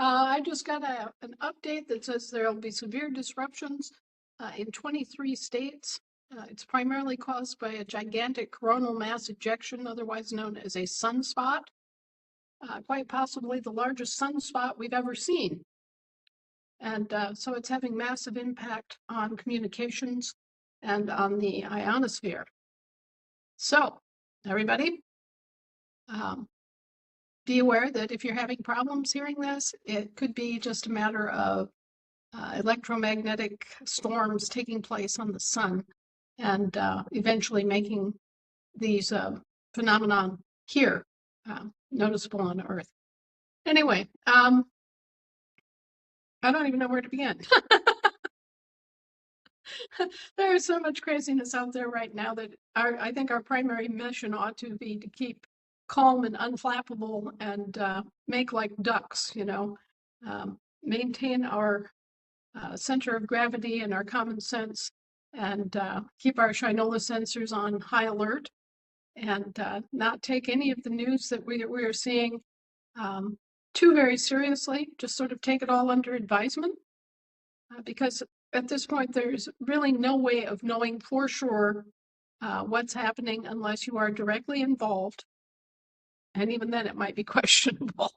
I just got an update that says there will be severe disruptions in 23 states. It's primarily caused by a gigantic coronal mass ejection, otherwise known as a sunspot, quite possibly the largest sunspot we've ever seen. And so it's having massive impact on communications and on the ionosphere. So, everybody, be aware that if you're having problems hearing this, it could be just a matter of electromagnetic storms taking place on the sun and eventually making these phenomenon here noticeable on Earth. Anyway, I don't even know where to begin. There is so much craziness out there right now that I think our primary mission ought to be to keep calm and unflappable and make like ducks, maintain our center of gravity and our common sense and keep our Shinola sensors on high alert and not take any of the news that we are seeing too very seriously, just sort of take it all under advisement because at this point, there's really no way of knowing for sure what's happening unless you are directly involved. And even then, it might be questionable.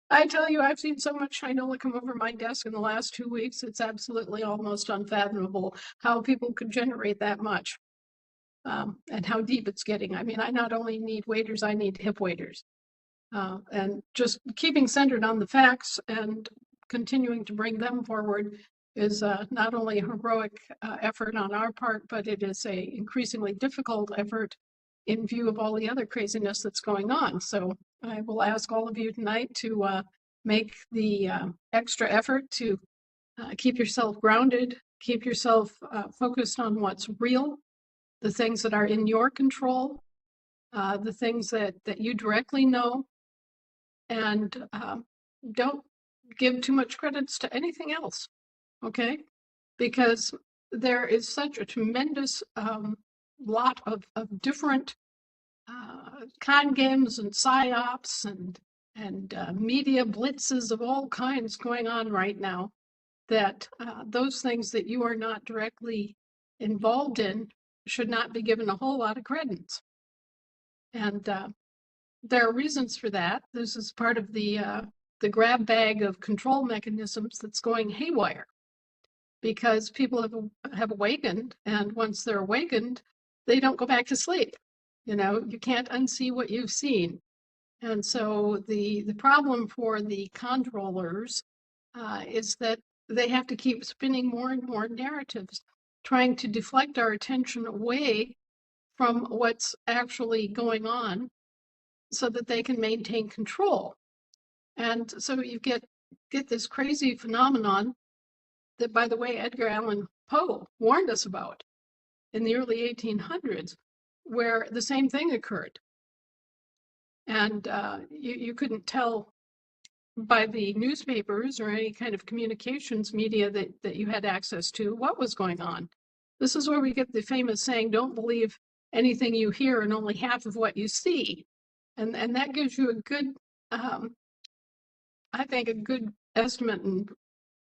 I tell you, I've seen so much Shinola come over my desk in the last 2 weeks. It's absolutely almost unfathomable how people could generate that much and how deep it's getting. I mean, I not only need waders, I need hip waders. And just keeping centered on the facts and continuing to bring them forward is not only a heroic effort on our part, but it is a increasingly difficult effort in view of all the other craziness that's going on. So I will ask all of you tonight to make the extra effort to keep yourself grounded, keep yourself focused on what's real, the things that are in your control, the things that you directly know, and don't give too much credits to anything else, okay? Because there is such a tremendous lot of different con games and psyops and media blitzes of all kinds going on right now that those things that you are not directly involved in should not be given a whole lot of credence. And there are reasons for that. This is part of the grab bag of control mechanisms that's going haywire because people have awakened, and once they're awakened, they don't go back to sleep. You can't unsee what you've seen. And so the problem for the controllers is that they have to keep spinning more and more narratives, trying to deflect our attention away from what's actually going on so that they can maintain control. And so you get this crazy phenomenon that, by the way, Edgar Allan Poe warned us about in the early 1800s, where the same thing occurred. And you couldn't tell by the newspapers or any kind of communications media that you had access to what was going on. This is where we get the famous saying, don't believe anything you hear and only half of what you see. And that gives you a good, I think, a good estimate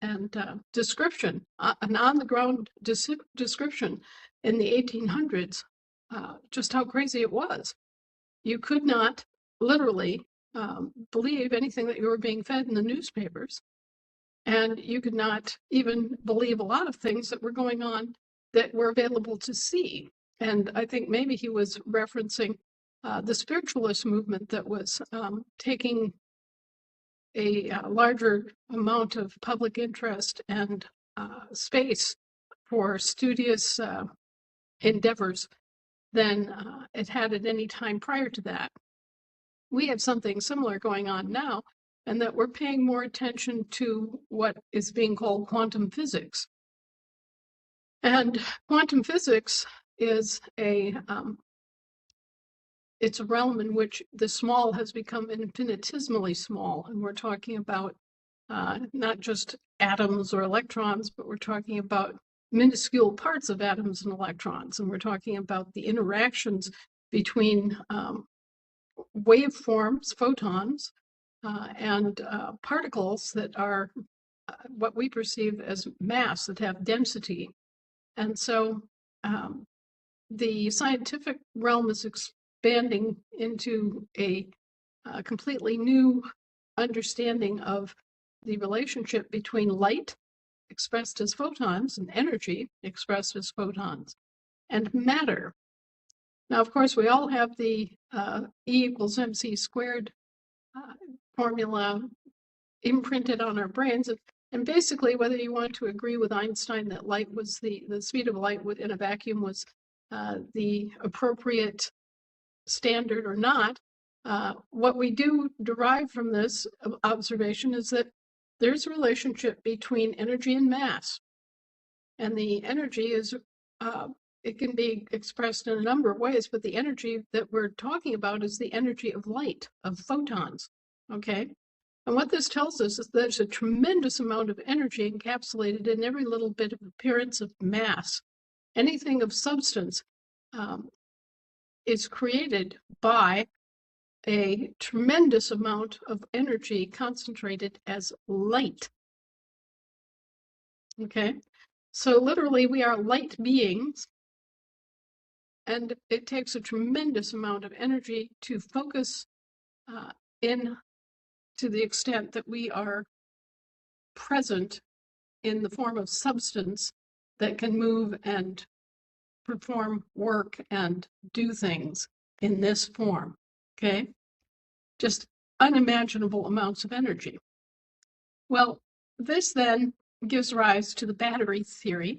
and description, an on-the-ground description in the 1800s, just how crazy it was. You could not literally believe anything that you were being fed in the newspapers, and you could not even believe a lot of things that were going on that were available to see. And I think maybe he was referencing the spiritualist movement that was taking a larger amount of public interest and space for studious endeavors than it had at any time prior to that. We have something similar going on now, and that we're paying more attention to what is being called quantum physics. And quantum physics is it's a realm in which the small has become infinitesimally small. And we're talking about not just atoms or electrons, but we're talking about minuscule parts of atoms and electrons. And we're talking about the interactions between waveforms, photons, and particles that are what we perceive as mass, that have density. And so the scientific realm is expanding into a completely new understanding of the relationship between light expressed as photons and energy expressed as photons and matter. Now, of course, we all have the E equals mc squared formula imprinted on our brains. And basically, whether you want to agree with Einstein that light was the speed of light in a vacuum was the appropriate standard or not, what we do derive from this observation is that there's a relationship between energy and mass. And the energy is, it can be expressed in a number of ways, but the energy that we're talking about is the energy of light, of photons, okay? And what this tells us is that there's a tremendous amount of energy encapsulated in every little bit of appearance of mass. Anything of substance is created by a tremendous amount of energy concentrated as light. Okay, so literally we are light beings, and it takes a tremendous amount of energy to focus in to the extent that we are present in the form of substance that can move and perform work and do things in this form. Okay, just unimaginable amounts of energy. Well, this then gives rise to the battery theory.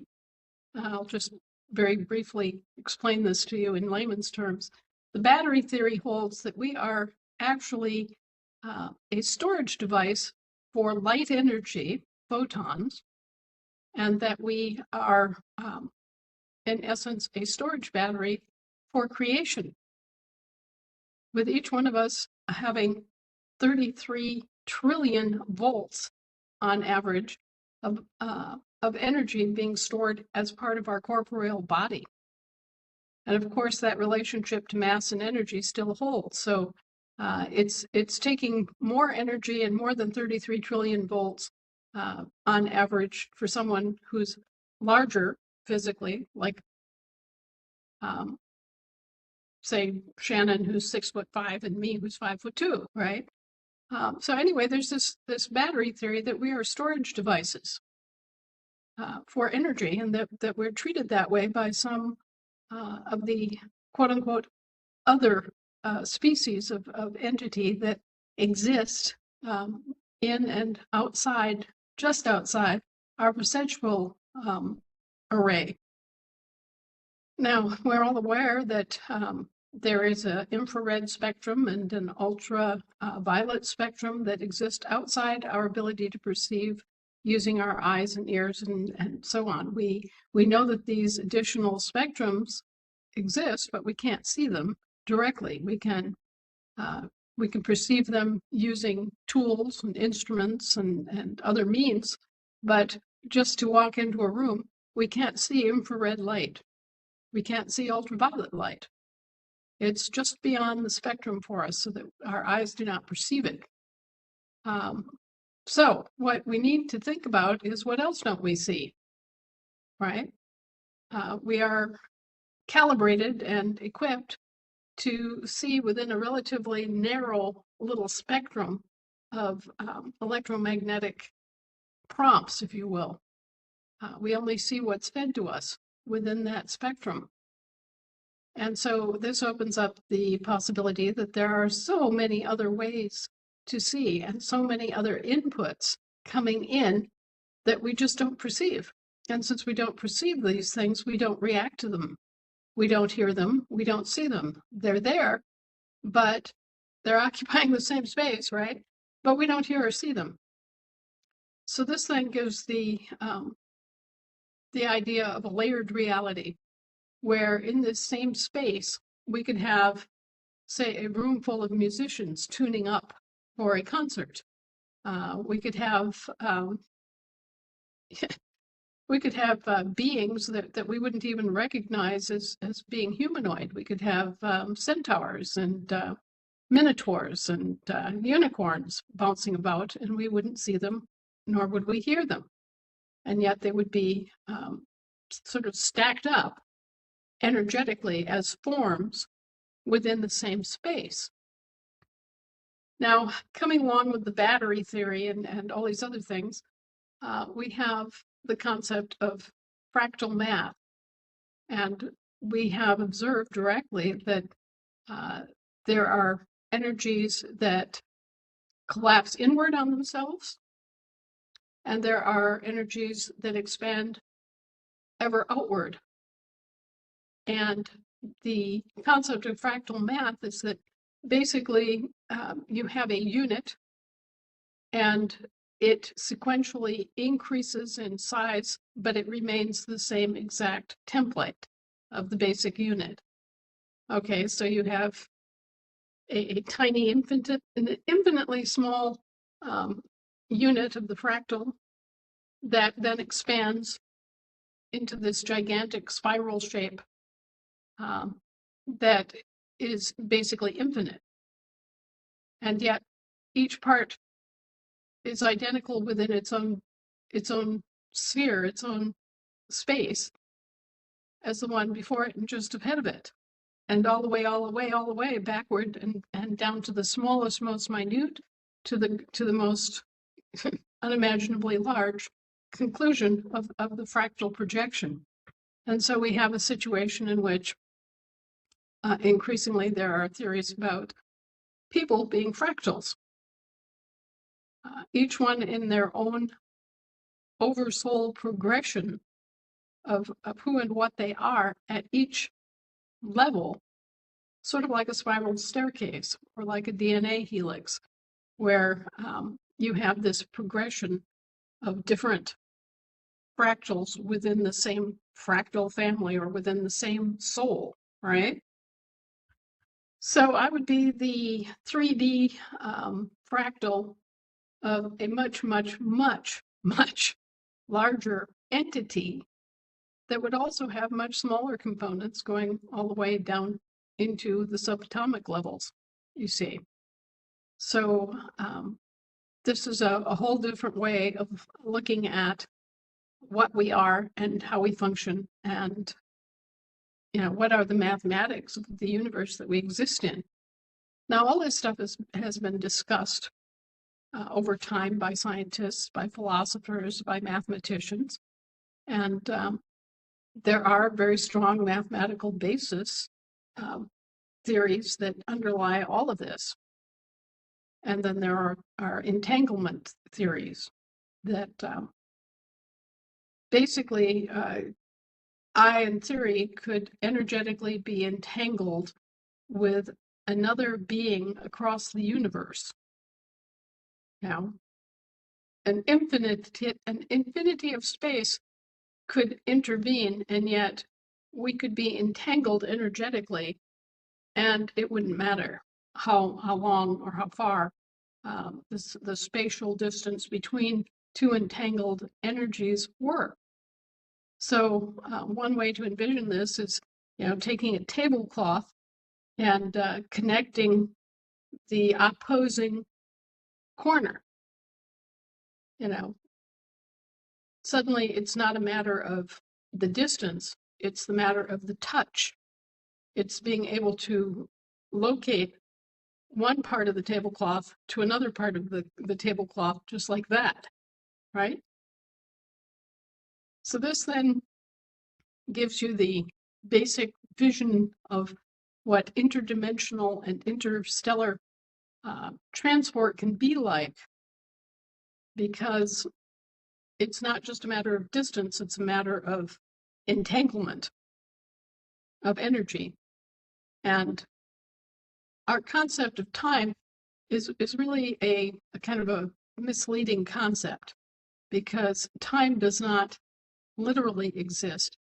I'll just very briefly explain this to you in layman's terms. The battery theory holds that we are actually a storage device for light energy, photons, and that we are, in essence, a storage battery for creation, with each one of us having 33 trillion volts on average of energy being stored as part of our corporeal body. And of course, that relationship to mass and energy still holds. So it's taking more energy and more than 33 trillion volts on average for someone who's larger physically, like say Shannon, who's 6'5", and me, who's 5'2", right? So anyway, there's this battery theory that we are storage devices for energy, and that we're treated that way by some of the quote unquote other species of entity that exist in and outside, just outside our perceptual array. Now, we're all aware that there is an infrared spectrum and an ultraviolet spectrum that exist outside our ability to perceive using our eyes and ears and so on. We know that these additional spectrums exist, but we can't see them directly. We can perceive them using tools and instruments and other means, but just to walk into a room, we can't see infrared light. We can't see ultraviolet light. It's just beyond the spectrum for us so that our eyes do not perceive it. So what we need to think about is, what else don't we see, right? We are calibrated and equipped to see within a relatively narrow little spectrum of electromagnetic prompts, if you will. We only see what's fed to us within that spectrum. And so this opens up the possibility that there are so many other ways to see and so many other inputs coming in that we just don't perceive. And since we don't perceive these things, we don't react to them. We don't hear them. We don't see them. They're there, but they're occupying the same space, right? But we don't hear or see them. So this then gives the idea of a layered reality, where in this same space, we could have, say, a room full of musicians tuning up for a concert. We could have beings that we wouldn't even recognize as being humanoid. We could have centaurs and minotaurs and unicorns bouncing about, and we wouldn't see them, nor would we hear them. And yet they would be sort of stacked up energetically as forms within the same space. Now, coming along with the battery theory and all these other things, we have the concept of fractal math. And we have observed directly that there are energies that collapse inward on themselves, and there are energies that expand ever outward. And the concept of fractal math is that basically you have a unit and it sequentially increases in size, but it remains the same exact template of the basic unit. Okay, so you have a tiny infinitely small unit of the fractal that then expands into this gigantic spiral shape that is basically infinite. And yet each part is identical within its own sphere, its own space as the one before it and just ahead of it. And all the way backward and down to the smallest, most minute, to the most unimaginably large conclusion of the fractal projection. And so we have a situation in which increasingly there are theories about people being fractals, each one in their own oversoul progression of who and what they are at each level, sort of like a spiral staircase or like a DNA helix, where you have this progression of different fractals within the same fractal family or within the same soul, right? So I would be the 3D fractal of a much, much, much, much larger entity that would also have much smaller components going all the way down into the subatomic levels, you see. So this is a whole different way of looking at what we are and how we function, and what are the mathematics of the universe that we exist in. Now, all this stuff has been discussed over time by scientists, by philosophers, by mathematicians, and there are very strong mathematical basis theories that underlie all of this. And then there are entanglement theories that basically I, in theory, could energetically be entangled with another being across the universe. Now, an infinity of space could intervene, and yet we could be entangled energetically, and it wouldn't matter how long or how far the spatial distance between two entangled energies were. So one way to envision this is, taking a tablecloth and connecting the opposing corner. Suddenly it's not a matter of the distance, it's the matter of the touch. It's being able to locate one part of the tablecloth to another part of the tablecloth, just like that, right? So this then gives you the basic vision of what interdimensional and interstellar transport can be like, because it's not just a matter of distance, it's a matter of entanglement of energy. And our concept of time is really a kind of a misleading concept, because time does not literally exist.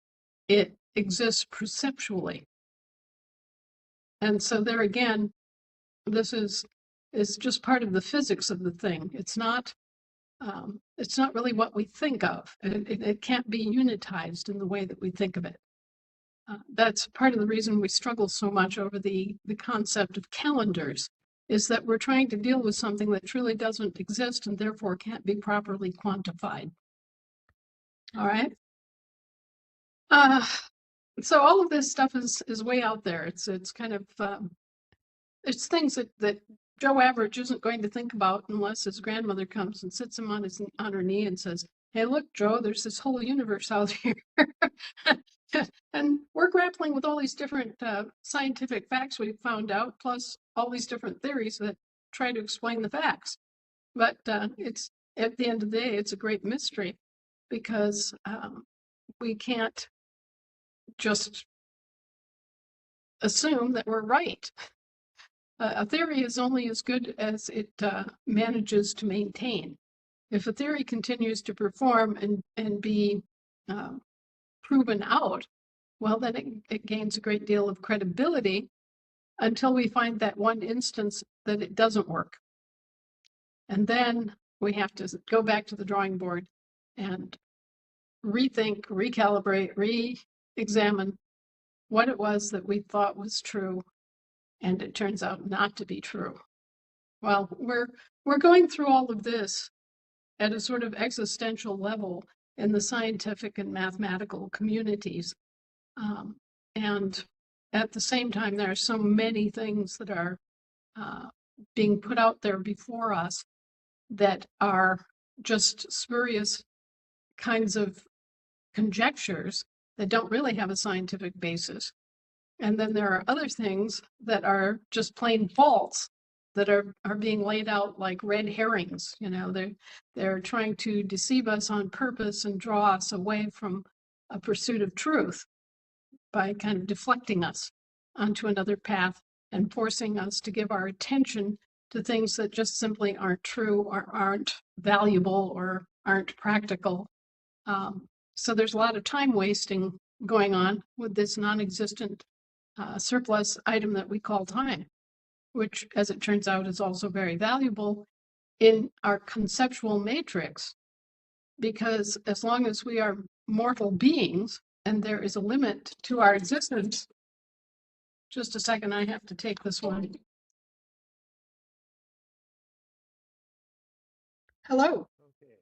It exists perceptually. And so there again, this is just part of the physics of the thing. It's not really what we think of. It can't be unitized in the way that we think of it. That's part of the reason we struggle so much over the concept of calendars, is that we're trying to deal with something that truly doesn't exist and therefore can't be properly quantified. All right. So all of this stuff is way out there. It's kind of it's things that Joe Average isn't going to think about unless his grandmother comes and sits him on her knee and says, "Hey, look, Joe, there's this whole universe out here." And we're grappling with all these different scientific facts we've found out, plus all these different theories that try to explain the facts. But it's at the end of the day, it's a great mystery because we can't just assume that we're right. A theory is only as good as it manages to maintain. If a theory continues to perform and be proven out, well, then it gains a great deal of credibility until we find that one instance that it doesn't work. And then we have to go back to the drawing board and rethink, recalibrate, re-examine what it was that we thought was true, and it turns out not to be true. Well, we're going through all of this at a sort of existential level in the scientific and mathematical communities. And at the same time, there are so many things that are being put out there before us that are just spurious kinds of conjectures that don't really have a scientific basis. And then there are other things that are just plain false that are being laid out like red herrings. You know, they're trying to deceive us on purpose and draw us away from a pursuit of truth by kind of deflecting us onto another path and forcing us to give our attention to things that just simply aren't true or aren't valuable or aren't practical. So there's a lot of time wasting going on with this non-existent surplus item that we call time, which, as it turns out, is also very valuable in our conceptual matrix, because as long as we are mortal beings and there is a limit to our existence. Just a second, I have to take this one. Hello. Okay.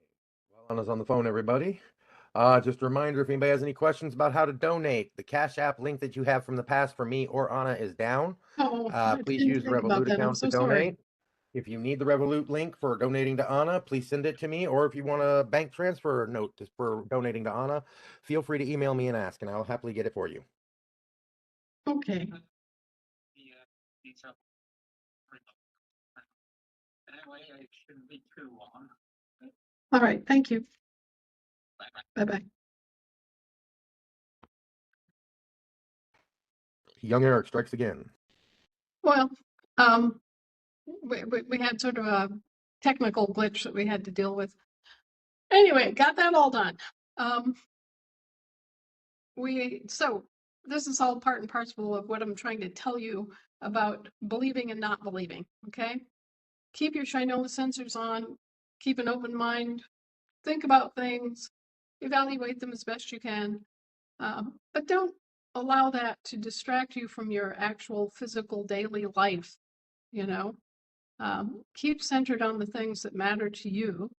Well, Anna's on the phone, everybody. Just a reminder, if anybody has any questions about how to donate, the Cash App link that you have from the past for me or Anna is down. Oh, I Please didn't use the think about Revolut that. I'm account so to sorry. donate. If you need the Revolut link for donating to Anna, please send it to me. Or if you want a bank transfer note for donating to Anna, feel free to email me and ask, and I'll happily get it for you. Okay. It shouldn't be too long. All right. Thank you. Bye-bye. Young Eric strikes again. Well, we had sort of a technical glitch that we had to deal with. Anyway, got that all done. So this is all part and parcel of what I'm trying to tell you about believing and not believing. Okay, keep your Shinola sensors on, keep an open mind, think about things, evaluate them as best you can, but don't allow that to distract you from your actual physical daily life. You know, keep centered on the things that matter to you,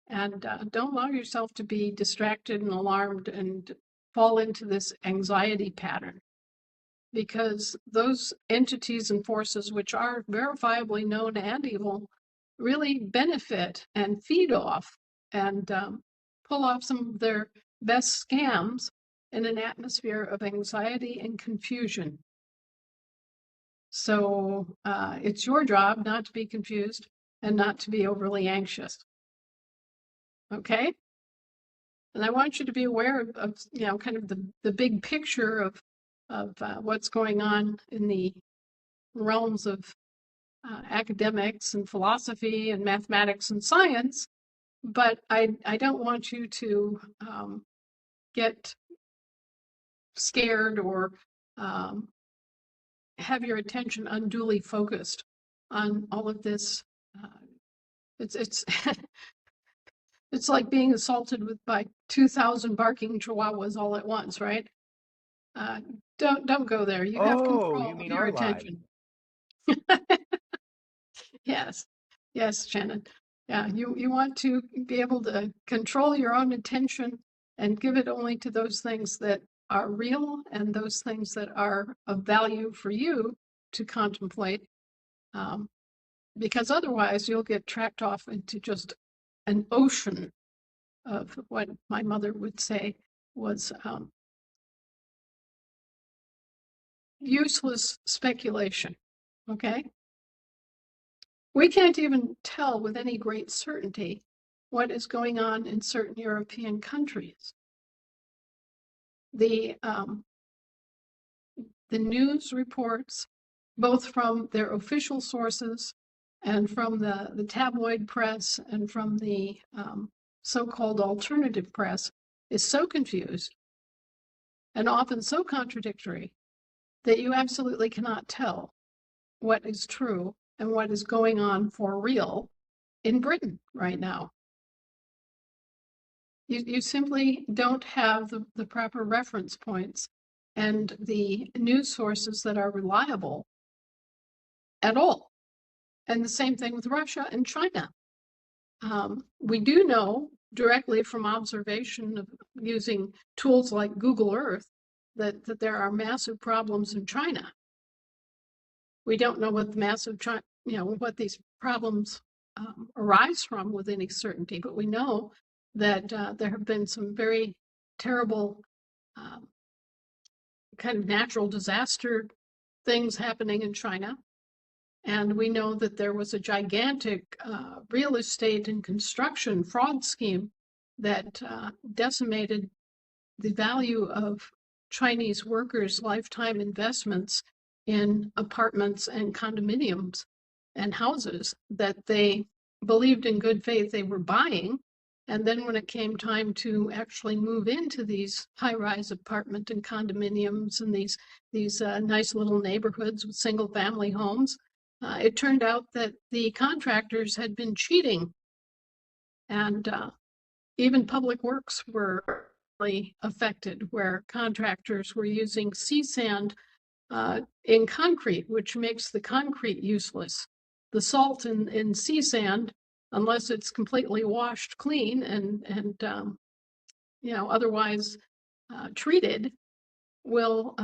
and don't allow yourself to be distracted and alarmed and fall into this anxiety pattern, because those entities and forces, which are verifiably known and evil, really benefit and feed off and pull off some of their best scams in an atmosphere of anxiety and confusion. So it's your job not to be confused and not to be overly anxious. Okay? And I want you to be aware of you know, kind of the big picture of what's going on in the realms of academics and philosophy and mathematics and science, but I don't want you to get scared or have your attention unduly focused on all of this. It's it's like being assaulted by 2,000 barking chihuahuas all at once, right? Don't go there. You have Oh, control you of mean your our lives? attention. Yes, yes, Shannon. Yeah, you want to be able to control your own attention and give it only to those things that are real and those things that are of value for you to contemplate. Because otherwise you'll get tracked off into just an ocean of what my mother would say was useless speculation. Okay? We can't even tell with any great certainty what is going on in certain European countries. The news reports, both from their official sources and from the tabloid press and from the so-called alternative press, is so confused and often so contradictory that you absolutely cannot tell what is true and what is going on for real in Britain right now. You simply don't have the proper reference points and the news sources that are reliable at all. And the same thing with Russia and China. We do know directly from observation of using tools like Google Earth that there are massive problems in China. We don't know what the massive, what these problems arise from with any certainty, but we know that there have been some very terrible kind of natural disaster things happening in China. And we know that there was a gigantic real estate and construction fraud scheme that decimated the value of Chinese workers' lifetime investments in apartments and condominiums and houses that they believed in good faith they were buying. And then when it came time to actually move into these high-rise apartment and condominiums and these nice little neighborhoods with single-family homes, it turned out that the contractors had been cheating, and even public works were really affected, where contractors were using sea sand in concrete, which makes the concrete useless. The salt in sea sand, unless it's completely washed clean and otherwise treated, will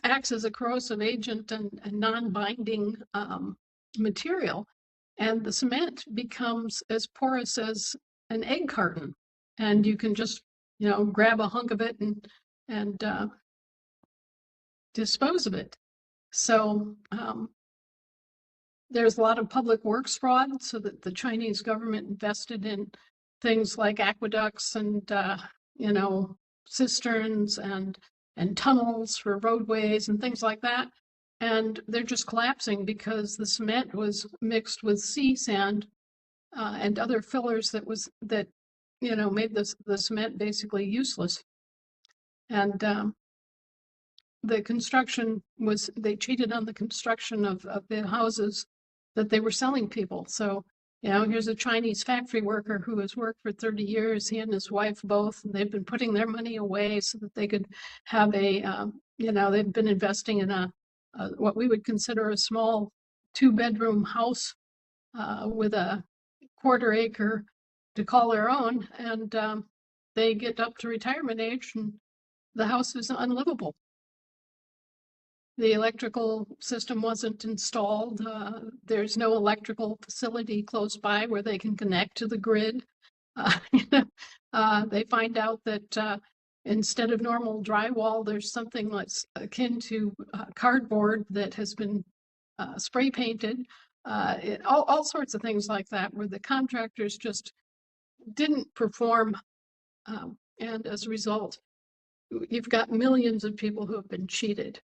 acts as a corrosive agent and non-binding material, and the cement becomes as porous as an egg carton, and you can just grab a hunk of it and dispose of it. So there's a lot of public works fraud, so that the Chinese government invested in things like aqueducts and cisterns and tunnels for roadways and things like that. And they're just collapsing because the cement was mixed with sea sand and other fillers that made the cement basically useless. And the construction they cheated on the construction of the houses that they were selling people. So, here's a Chinese factory worker who has worked for 30 years, he and his wife both, and they've been putting their money away so that they could have they've been investing in what we would consider a small 2-bedroom house with a 1/4 acre to call their own. And they get up to retirement age and the house is unlivable. The electrical system wasn't installed. There's no electrical facility close by where they can connect to the grid. They find out that instead of normal drywall, there's something that's akin to cardboard that has been spray painted. All sorts of things like that, where the contractors just didn't perform. And as a result, you've got millions of people who have been cheated.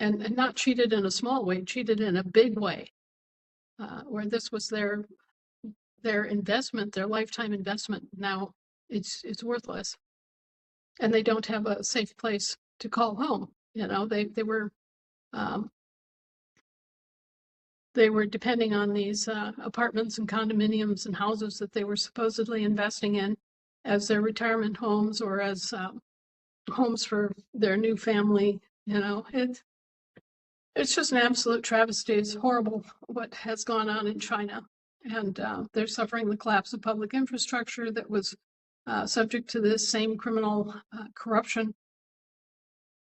And not cheated in a small way, cheated in a big way, where this was their investment, their lifetime investment. Now it's worthless, and they don't have a safe place to call home. They were depending on these apartments and condominiums and houses that they were supposedly investing in as their retirement homes or as homes for their new family. It's just an absolute travesty. It's horrible what has gone on in China. And they're suffering the collapse of public infrastructure that was subject to this same criminal corruption.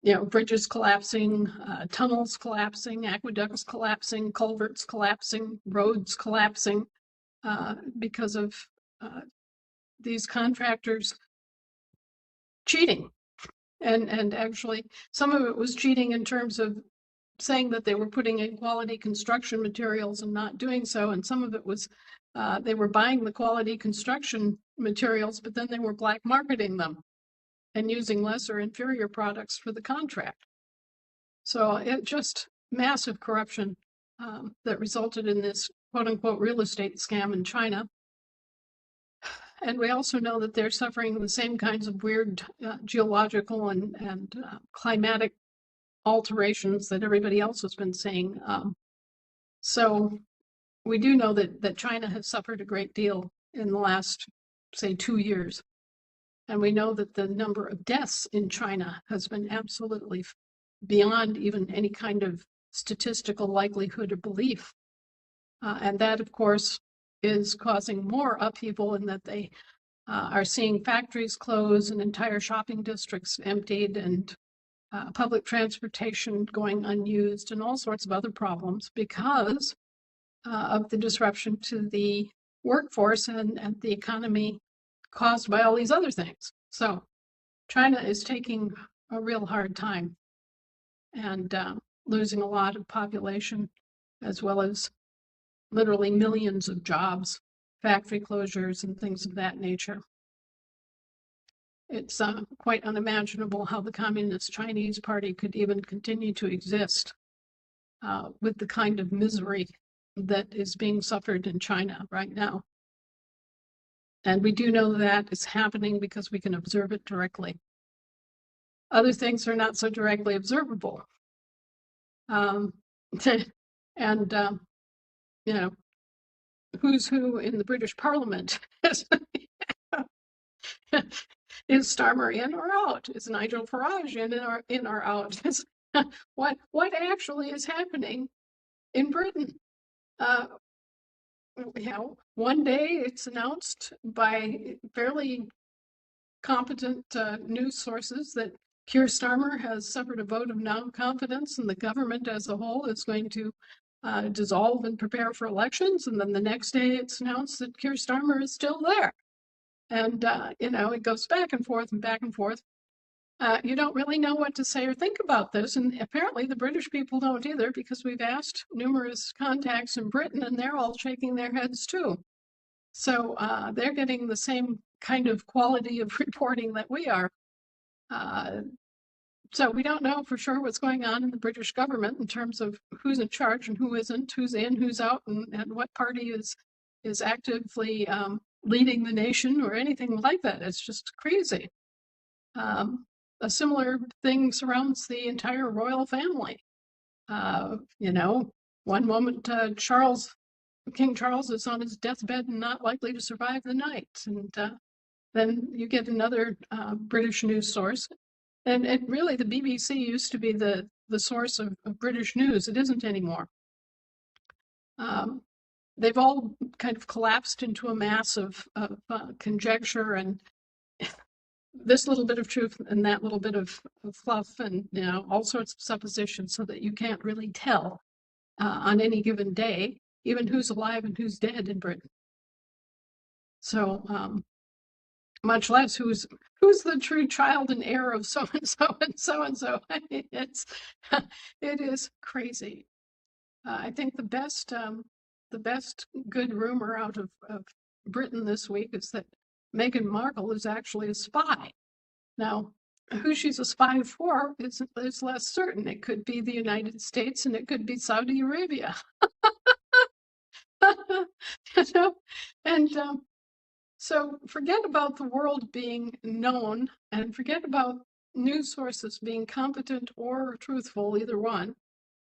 You know, bridges collapsing, tunnels collapsing, aqueducts collapsing, culverts collapsing, roads collapsing because of these contractors cheating. And actually, some of it was cheating in terms of saying that they were putting in quality construction materials and not doing so. And some of it was they were buying the quality construction materials, but then they were black marketing them and using lesser inferior products for the contract. So it just massive corruption that resulted in this quote unquote real estate scam in China. And we also know that they're suffering the same kinds of weird geological and climatic alterations that everybody else has been seeing. So we do know that China has suffered a great deal in the last, say, 2 years. And we know that the number of deaths in China has been absolutely beyond even any kind of statistical likelihood or belief. And that, of course, is causing more upheaval in that they are seeing factories close and entire shopping districts emptied and public transportation going unused and all sorts of other problems because of the disruption to the workforce and the economy caused by all these other things. So China is taking a real hard time and losing a lot of population, as well as literally millions of jobs, factory closures and things of that nature. It's quite unimaginable how the Communist Chinese Party could even continue to exist with the kind of misery that is being suffered in China right now. And we do know that it's happening because we can observe it directly. Other things are not so directly observable. And, you know, who's who in the British Parliament? Is Starmer in or out? Is Nigel Farage in or out? What actually is happening in Britain? You know, one day it's announced by fairly competent news sources that Keir Starmer has suffered a vote of non-confidence and the government as a whole is going to dissolve and prepare for elections. And then the next day it's announced that Keir Starmer is still there. And, you know, it goes back and forth and back and forth. You don't really know what to say or think about this. And apparently the British people don't either, because we've asked numerous contacts in Britain and they're all shaking their heads too. So they're getting the same kind of quality of reporting that we are. So we don't know for sure what's going on in the British government in terms of who's in charge and who isn't, who's in, who's out, and what party is actively leading the nation or anything like that. It's just crazy. A similar thing surrounds the entire royal family. You know, one moment King Charles is on his deathbed and not likely to survive the night. And then you get another British news source. And really, the BBC used to be the source of British news. It isn't anymore. They've all kind of collapsed into a mass of conjecture and this little bit of truth and that little bit of fluff and, you know, all sorts of suppositions so that you can't really tell on any given day, even who's alive and who's dead in Britain. So much less who's the true child and heir of so and so and so and so. I mean, it is crazy. I think the best good rumor out of Britain this week is that Meghan Markle is actually a spy. Now, who she's a spy for is less certain. It could be the United States and it could be Saudi Arabia. You know? And so forget about the world being known and forget about news sources being competent or truthful, either one.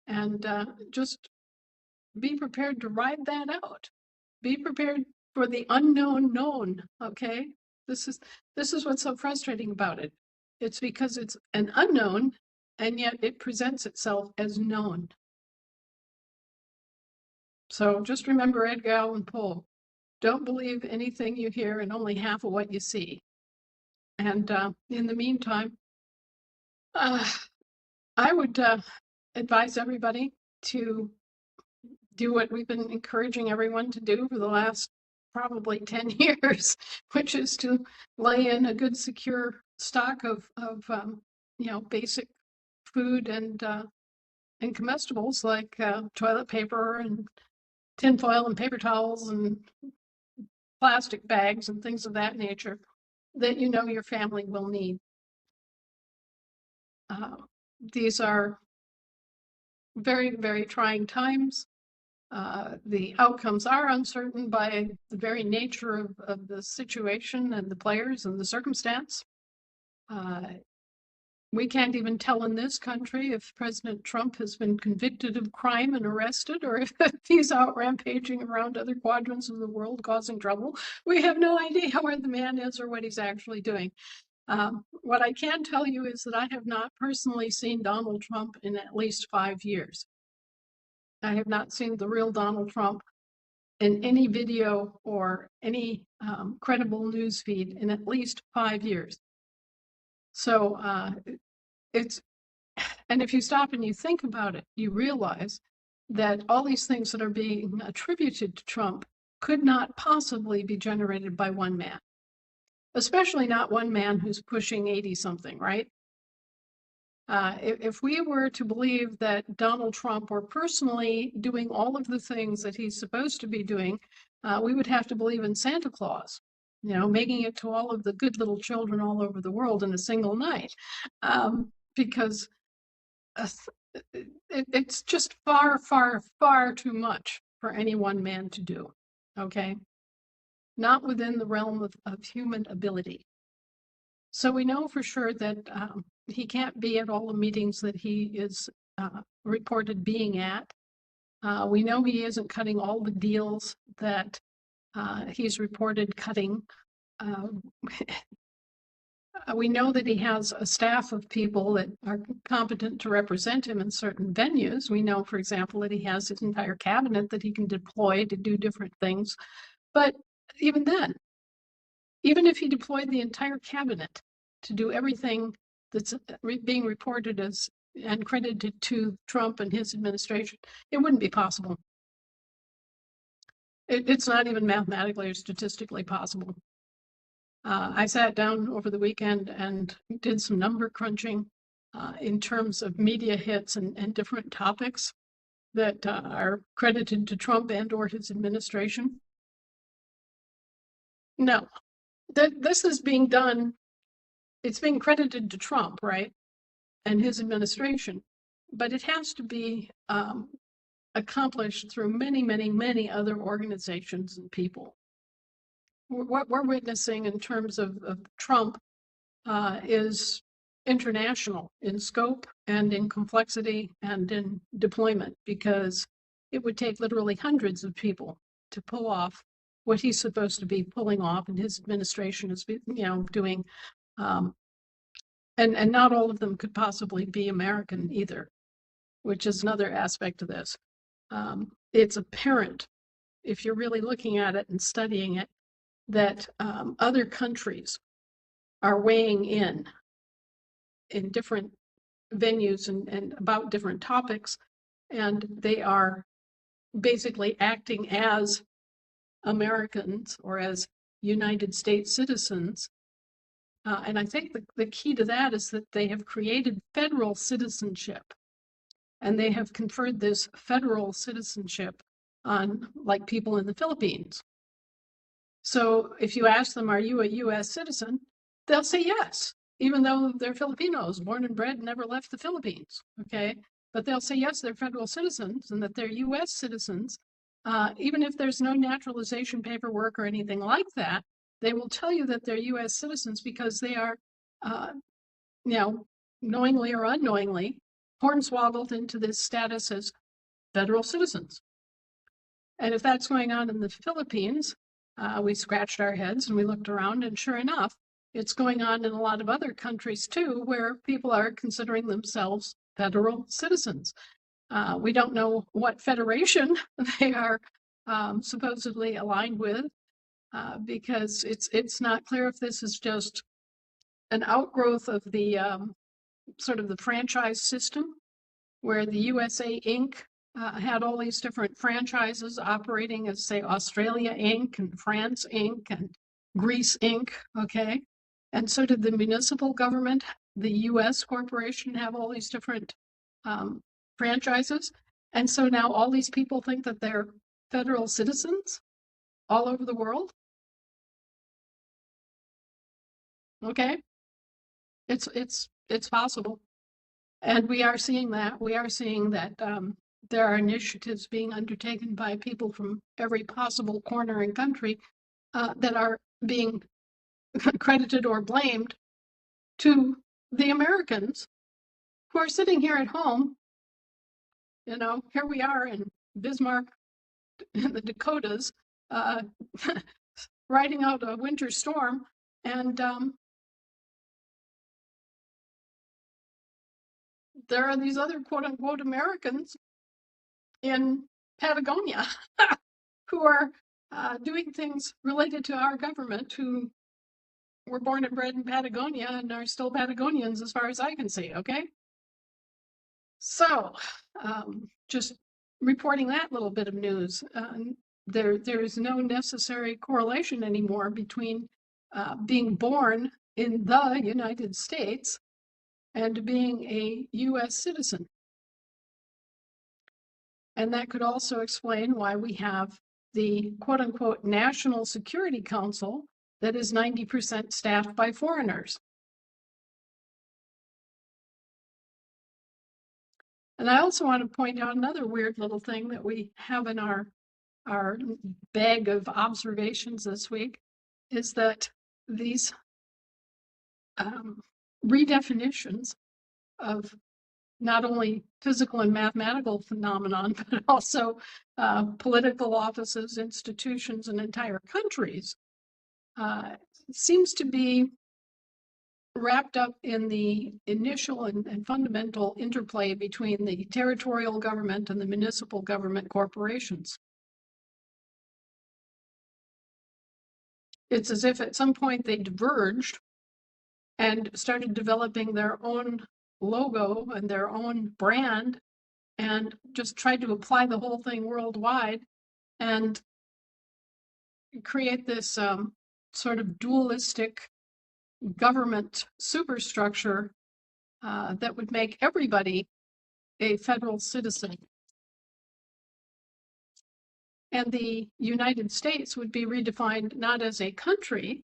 And just be prepared to ride that out. Be prepared for the unknown known, okay? This is what's so frustrating about it. It's because it's an unknown and yet it presents itself as known. So just remember Edgar Allan Poe. Don't believe anything you hear and only half of what you see. And in the meantime, I would advise everybody to do what we've been encouraging everyone to do for the last probably 10 years, which is to lay in a good secure stock of basic food and comestibles like toilet paper and tinfoil and paper towels and plastic bags and things of that nature that you know your family will need. These are very, very trying times. The outcomes are uncertain by the very nature of the situation and the players and the circumstance. We can't even tell in this country if President Trump has been convicted of crime and arrested, or if he's out rampaging around other quadrants of the world causing trouble. We have no idea where the man is or what he's actually doing. What I can tell you is that I have not personally seen Donald Trump in at least 5 years. I have not seen the real Donald Trump in any video or any credible news feed in at least 5 years. So and if you stop and you think about it, you realize that all these things that are being attributed to Trump could not possibly be generated by one man, especially not one man who's pushing 80 something, right? If we were to believe that Donald Trump were personally doing all of the things that he's supposed to be doing, we would have to believe in Santa Claus, making it to all of the good little children all over the world in a single night, because it's just far, far, far too much for any one man to do, okay? Not within the realm of human ability. So we know for sure that he can't be at all the meetings that he is reported being at. We know he isn't cutting all the deals that he's reported cutting. We know that he has a staff of people that are competent to represent him in certain venues. We know, for example, that he has his entire cabinet that he can deploy to do different things. But even then, even if he deployed the entire cabinet to do everything that's being reported as and credited to Trump and his administration, it wouldn't be possible. It's not even mathematically or statistically possible. I sat down over the weekend and did some number crunching in terms of media hits and different topics that are credited to Trump and or his administration. No, this is being done, it's being credited to Trump, right? And his administration, but it has to be accomplished through many, many, many other organizations and people. What we're witnessing in terms of Trump is international in scope and in complexity and in deployment, because it would take literally hundreds of people to pull off what he's supposed to be pulling off and his administration is doing. And not all of them could possibly be American either, which is another aspect of this. It's apparent, if you're really looking at it and studying it, that other countries are weighing in different venues and about different topics, and they are basically acting as Americans or as United States citizens. And I think the key to that is that they have created federal citizenship, and they have conferred this federal citizenship on like people in the Philippines. So if you ask them, are you a US citizen? They'll say yes, even though they're Filipinos, born and bred, never left the Philippines, okay? But they'll say yes, they're federal citizens and that they're US citizens. Even if there's no naturalization paperwork or anything like that, they will tell you that they're US citizens because they are, knowingly or unknowingly, hornswoggled into this status as federal citizens. And if that's going on in the Philippines, we scratched our heads and we looked around, and sure enough, it's going on in a lot of other countries too, where people are considering themselves federal citizens. We don't know what federation they are supposedly aligned with, because it's not clear if this is just an outgrowth of the sort of the franchise system, where the USA Inc. Had all these different franchises operating as, say, Australia Inc. and France Inc. and Greece Inc. Okay. And so did the municipal government, the US corporation, have all these different franchises. And so now all these people think that they're federal citizens all over the world. Okay. It's possible. And we are seeing that. We are seeing that there are initiatives being undertaken by people from every possible corner and country that are being credited or blamed to the Americans who are sitting here at home. You know, here we are in Bismarck, in the Dakotas, riding out a winter storm, and there are these other quote unquote Americans in Patagonia who are doing things related to our government, who were born and bred in Patagonia and are still Patagonians as far as I can see, okay? So, just reporting that little bit of news. There is no necessary correlation anymore between being born in the United States and being a US citizen. And that could also explain why we have the quote unquote National Security Council that is 90% staffed by foreigners. And I also want to point out another weird little thing that we have in our bag of observations this week, is that these redefinitions of not only physical and mathematical phenomenon, but also political offices, institutions, and entire countries seems to be wrapped up in the initial and fundamental interplay between the territorial government and the municipal government corporations. It's as if at some point they diverged and started developing their own logo and their own brand and just tried to apply the whole thing worldwide and create this sort of dualistic government superstructure that would make everybody a federal citizen. And the United States would be redefined not as a country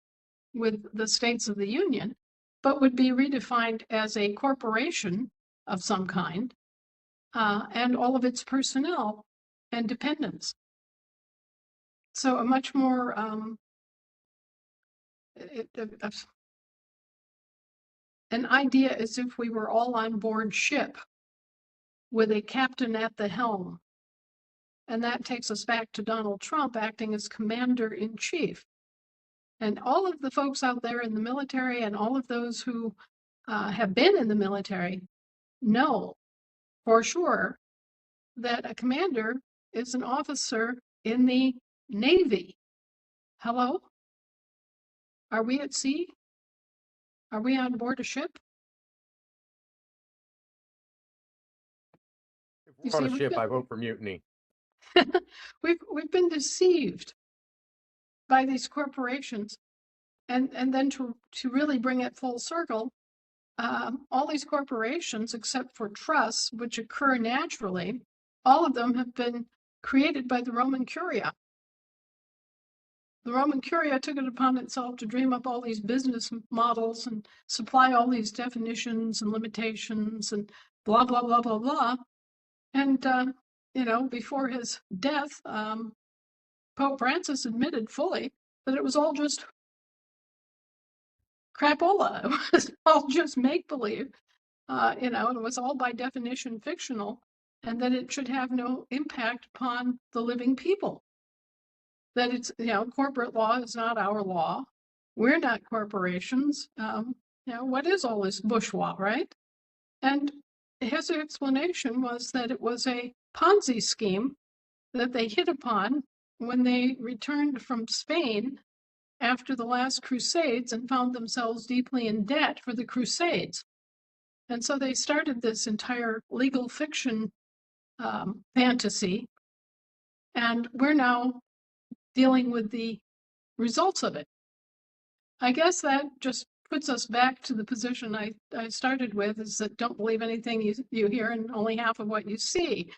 with the states of the Union, but would be redefined as a corporation of some kind, and all of its personnel and dependents. So a much more an idea as if we were all on board ship with a captain at the helm. And that takes us back to Donald Trump acting as commander-in-chief. And all of the folks out there in the military and all of those who have been in the military know for sure that a commander is an officer in the Navy. Hello? Are we at sea? Are we on board a ship? If we're on a ship, I vote for mutiny. We've been deceived by these corporations, and then to really bring it full circle, all these corporations, except for trusts, which occur naturally, all of them have been created by the Roman Curia. The Roman Curia took it upon itself to dream up all these business models and supply all these definitions and limitations and blah, blah, blah, blah, blah. And, you know, before his death, Pope Francis admitted fully that it was all just crapola. It was all just make-believe. You know, it was all by definition fictional, and that it should have no impact upon the living people. That it's, you know, corporate law is not our law. We're not corporations. You know, what is all this bourgeois, right? And his explanation was that it was a Ponzi scheme that they hit upon when they returned from Spain after the last Crusades and found themselves deeply in debt for the Crusades. And so they started this entire legal fiction fantasy, and we're now dealing with the results of it. I guess that just puts us back to the position I started with, is that don't believe anything you hear and only half of what you see.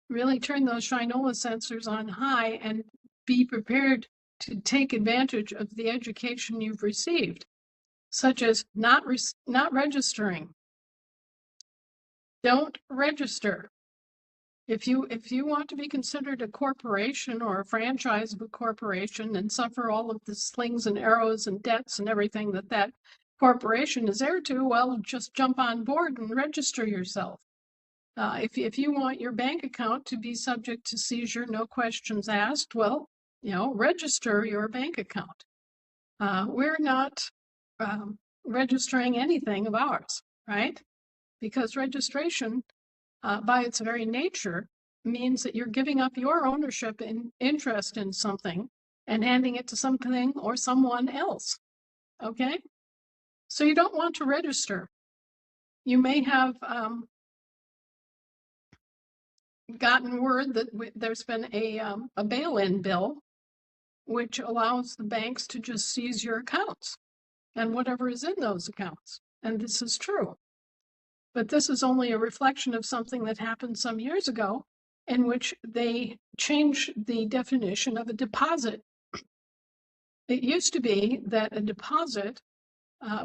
Really turn those Shinola sensors on high and be prepared to take advantage of the education you've received, such as not registering. Don't register. If you want to be considered a corporation or a franchise of a corporation and suffer all of the slings and arrows and debts and everything that that corporation is heir to, well, just jump on board and register yourself. If you want your bank account to be subject to seizure, no questions asked, well, register your bank account. We're not registering anything of ours, right? Because registration, by its very nature, means that you're giving up your ownership and interest in something and handing it to something or someone else, okay? So you don't want to register. You may have gotten word that there's been a bail-in bill which allows the banks to just seize your accounts and whatever is in those accounts. And this is true. But this is only a reflection of something that happened some years ago, in which they changed the definition of a deposit. It used to be that a deposit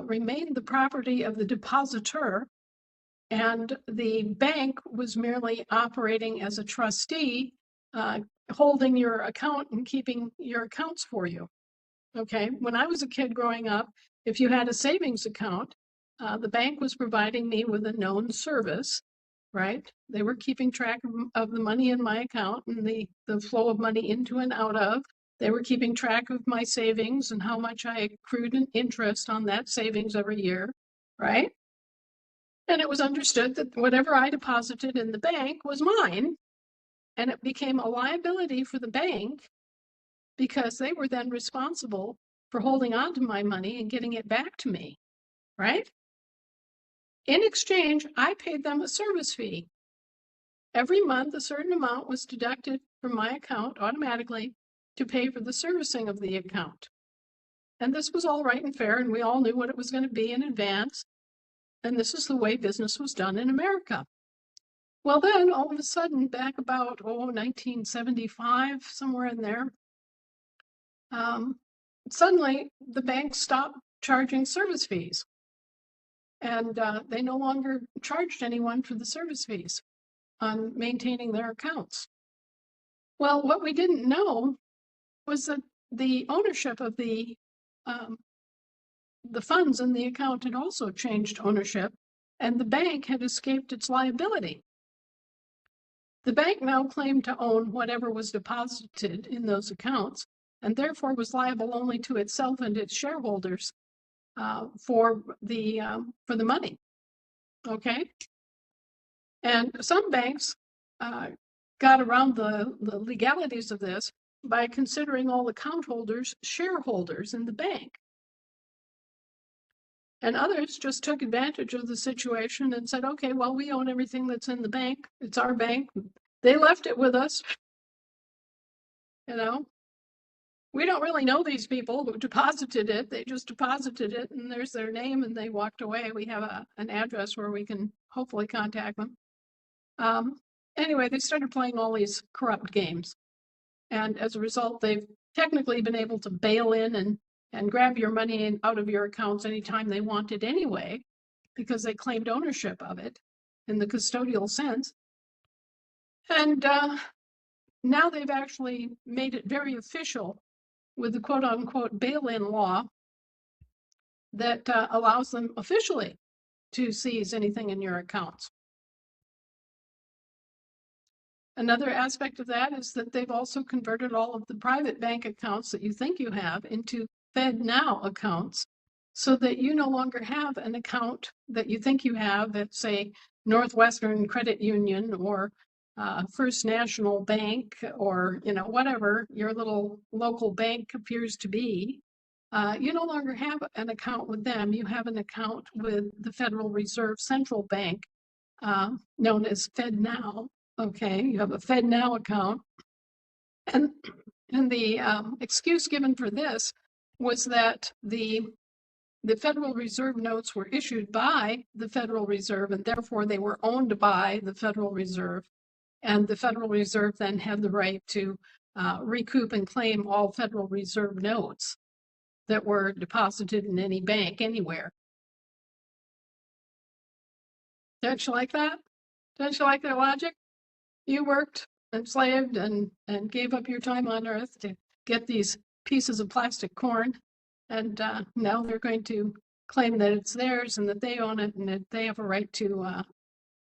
remained the property of the depositor, and the bank was merely operating as a trustee, holding your account and keeping your accounts for you. Okay, when I was a kid growing up, if you had a savings account, the bank was providing me with a known service, right? They were keeping track of the money in my account and the flow of money into and out of. They were keeping track of my savings and how much I accrued in interest on that savings every year, right? And it was understood that whatever I deposited in the bank was mine, and it became a liability for the bank because they were then responsible for holding on to my money and getting it back to me, right? In exchange, I paid them a service fee. Every month, a certain amount was deducted from my account automatically to pay for the servicing of the account. And this was all right and fair, and we all knew what it was going to be in advance. And this is the way business was done in America. Well, then, all of a sudden, back about, 1975, somewhere in there, suddenly the banks stopped charging service fees. And they no longer charged anyone for the service fees on maintaining their accounts. Well, what we didn't know was that the ownership of the funds in the account had also changed ownership, and the bank had escaped its liability. The bank now claimed to own whatever was deposited in those accounts, and therefore was liable only to itself and its shareholders for the money. Okay, and some banks got around the legalities of this by considering all account holders shareholders in the bank. And others just took advantage of the situation and said, okay, well, we own everything that's in the bank. It's our bank. They left it with us. We don't really know these people who deposited it. They just deposited it and there's their name and they walked away. We have an address where we can hopefully contact them. Anyway, they started playing all these corrupt games. And as a result, they've technically been able to bail in and grab your money out of your accounts anytime they wanted anyway, because they claimed ownership of it in the custodial sense. And now they've actually made it very official with the quote unquote bail-in law that allows them officially to seize anything in your accounts. Another aspect of that is that they've also converted all of the private bank accounts that you think you have into FedNow accounts, so that you no longer have an account that you think you have at, say, Northwestern Credit Union or First National Bank or, you know, whatever your little local bank appears to be, you no longer have an account with them. You have an account with the Federal Reserve Central Bank, known as FedNow. Okay, you have a FedNow account. And the excuse given for this was that the Federal Reserve notes were issued by the Federal Reserve, and therefore they were owned by the Federal Reserve. And the Federal Reserve then had the right to recoup and claim all Federal Reserve notes that were deposited in any bank anywhere. Don't you like that? Don't you like their logic? You worked, enslaved, and gave up your time on earth to get these pieces of plastic corn. And now they're going to claim that it's theirs and that they own it and that they have a right to,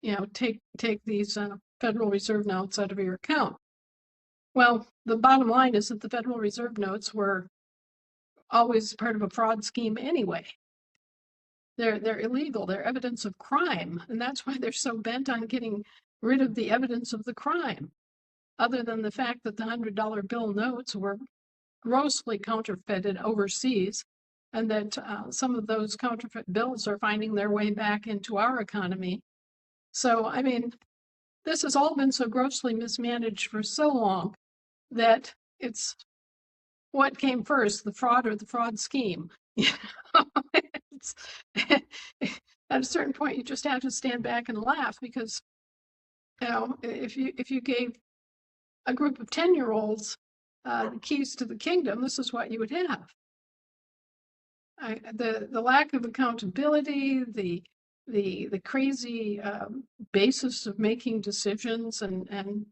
you know, take these Federal Reserve notes out of your account. Well, the bottom line is that the Federal Reserve notes were always part of a fraud scheme anyway. They're illegal. They're evidence of crime, and that's why they're so bent on getting rid of the evidence of the crime. Other than the fact that the $100 bill notes were grossly counterfeited overseas, and that some of those counterfeit bills are finding their way back into our economy. So, I mean, this has all been so grossly mismanaged for so long that it's what came first, the fraud or the fraud scheme. It's, at a certain point, you just have to stand back and laugh because, you know, if you gave a group of 10-year-olds the keys to the kingdom, this is what you would have. The lack of accountability, the crazy basis of making decisions, and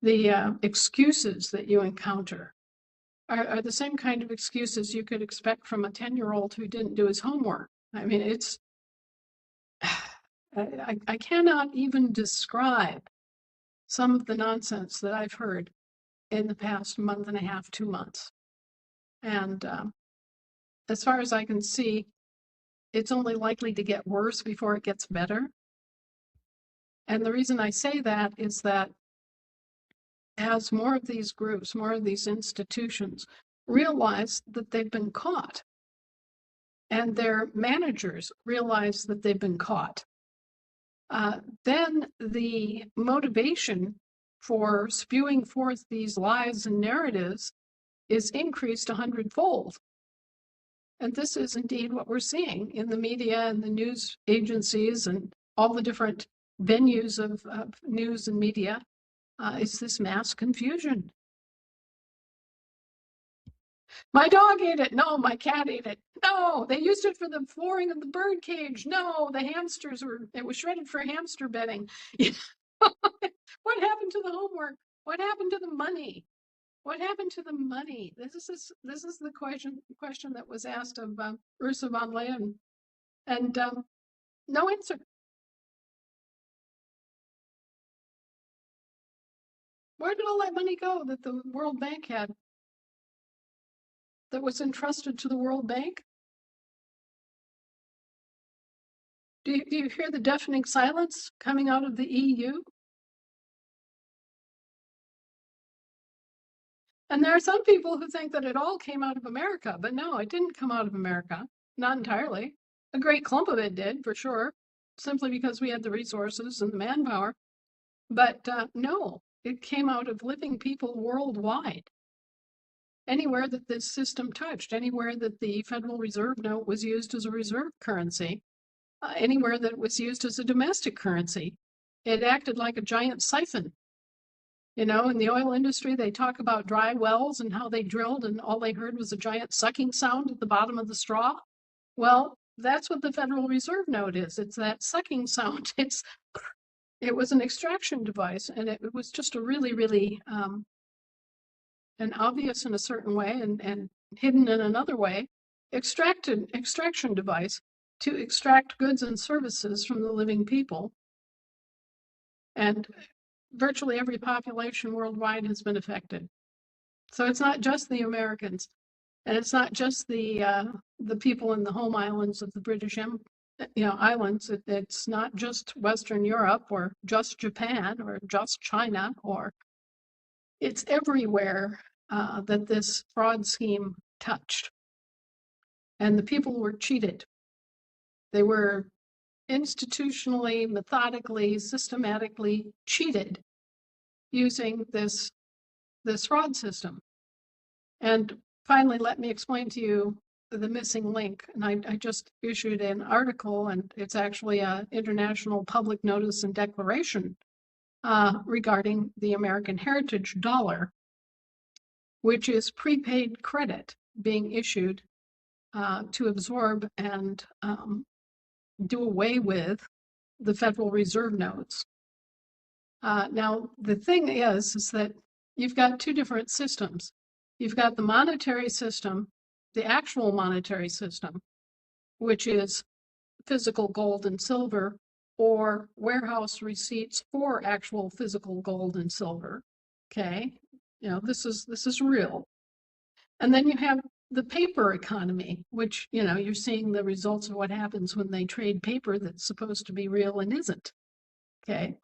the excuses that you encounter are the same kind of excuses you could expect from a 10-year-old who didn't do his homework. I mean, it's, I cannot even describe some of the nonsense that I've heard in the past month and a half, 2 months. And as far as I can see, it's only likely to get worse before it gets better. And the reason I say that is that as more of these groups, more of these institutions realize that they've been caught, and their managers realize that they've been caught, then the motivation for spewing forth these lies and narratives is increased 100-fold. And this is indeed what we're seeing in the media and the news agencies and all the different venues of news and media. Is this mass confusion. My dog ate it. No, my cat ate it. No, they used it for the flooring of the bird cage. No, the hamsters it was shredded for hamster bedding. What happened to the homework? What happened to the money? What happened to the money? This is the question that was asked of Ursula von der Leyen, and no answer. Where did all that money go that the World Bank had, that was entrusted to the World Bank? Do you hear the deafening silence coming out of the EU? And there are some people who think that it all came out of America, but no, it didn't come out of America. Not entirely. A great clump of it did, for sure, simply because we had the resources and the manpower. But no, it came out of living people worldwide. Anywhere that this system touched, anywhere that the Federal Reserve note was used as a reserve currency, anywhere that it was used as a domestic currency, it acted like a giant siphon. You know, in the oil industry, they talk about dry wells and how they drilled and all they heard was a giant sucking sound at the bottom of the straw. Well, that's what the Federal Reserve note is. It's that sucking sound. It was an extraction device, and it was just a really, really an obvious in a certain way and hidden in another way, extraction device to extract goods and services from the living people. And virtually every population worldwide has been affected. So it's not just the Americans, and it's not just the people in the home islands of the British islands. It's not just Western Europe or just Japan or just China, or it's everywhere that this fraud scheme touched. And the people were cheated. They were institutionally, methodically, systematically cheated using this fraud system. And finally, let me explain to you the missing link. And I just issued an article, and it's actually an international public notice and declaration regarding the American Heritage Dollar, which is prepaid credit being issued to absorb and do away with the Federal Reserve notes. Now, the thing is that you've got two different systems. You've got the monetary system, the actual monetary system, which is physical gold and silver, or warehouse receipts for actual physical gold and silver. Okay, this is real. And then you have the paper economy, which you're seeing the results of what happens when they trade paper that's supposed to be real and isn't. Okay,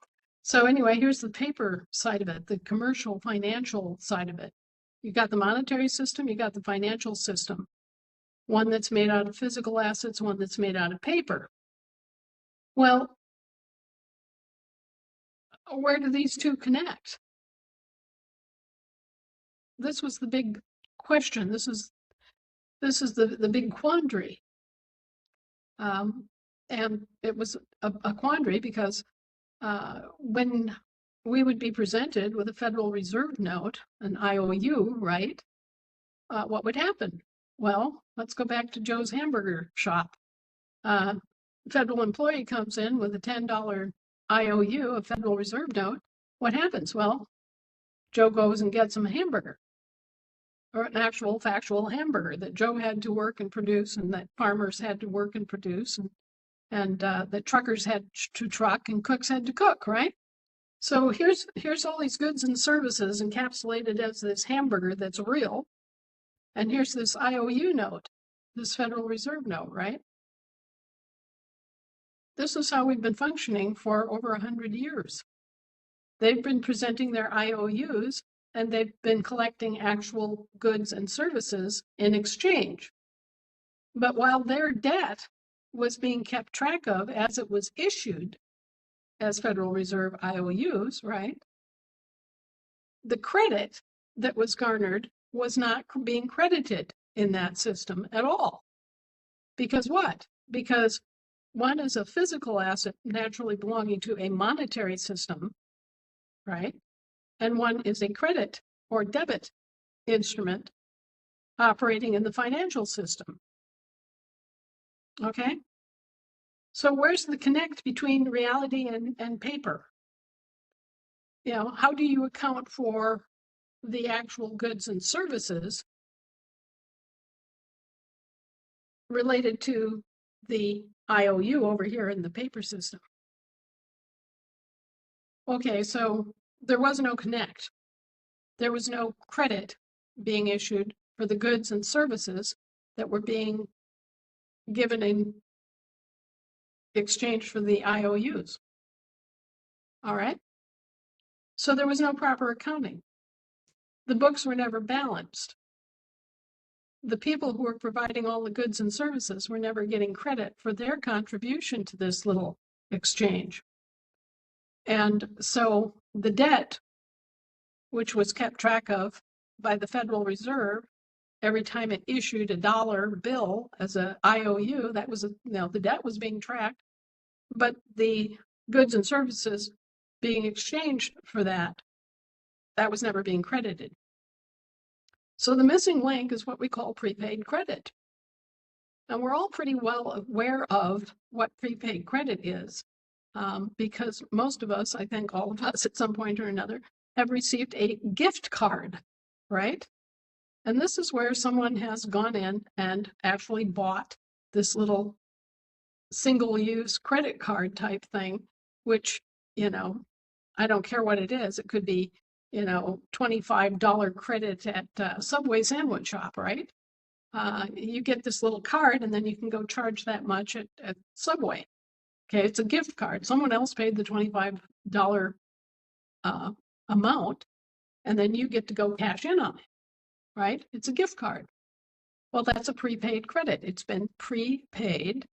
so anyway, here's the paper side of it, the commercial financial side of it. You got the monetary system, you got the financial system, one that's made out of physical assets, one that's made out of paper. Well, where do these two connect? This was the big question. This is the big quandary. And it was a quandary because when we would be presented with a Federal Reserve note, an IOU, right? What would happen? Well, let's go back to Joe's hamburger shop. Federal employee comes in with a $10 IOU, a Federal Reserve note. What happens? Well, Joe goes and gets him a hamburger, or an actual factual hamburger that Joe had to work and produce, and that farmers had to work and produce, and that truckers had to truck and cooks had to cook, right? So here's all these goods and services encapsulated as this hamburger that's real. And here's this IOU note, this Federal Reserve note, right? This is how we've been functioning for over 100 years. They've been presenting their IOUs, and they've been collecting actual goods and services in exchange. But while their debt was being kept track of as it was issued as Federal Reserve IOUs, right? The credit that was garnered was not being credited in that system at all. Because what? Because one is a physical asset naturally belonging to a monetary system, right? And one is a credit or debit instrument operating in the financial system. Okay? So where's the connect between reality and paper? How do you account for the actual goods and services related to the IOU over here in the paper system? Okay, so there was no connect. There was no credit being issued for the goods and services that were being given in exchange for the IOUs. All right? So there was no proper accounting. The books were never balanced. The people who were providing all the goods and services were never getting credit for their contribution to this little exchange. And so the debt, which was kept track of by the Federal Reserve, every time it issued a dollar bill as an IOU, that was, the debt was being tracked, but the goods and services being exchanged for that was never being credited. So the missing link is what we call prepaid credit. And we're all pretty well aware of what prepaid credit is, because most of us, I think all of us at some point or another, have received a gift card, right? And this is where someone has gone in and actually bought this little single-use credit card type thing, which, I don't care what it is. It could be, $25 credit at Subway sandwich shop, right? you get this little card and then you can go charge that much at Subway. Okay, it's a gift card. Someone else paid the $25 amount, and then you get to go cash in on it, right? It's a gift card. Well, that's a prepaid credit. It's been prepaid,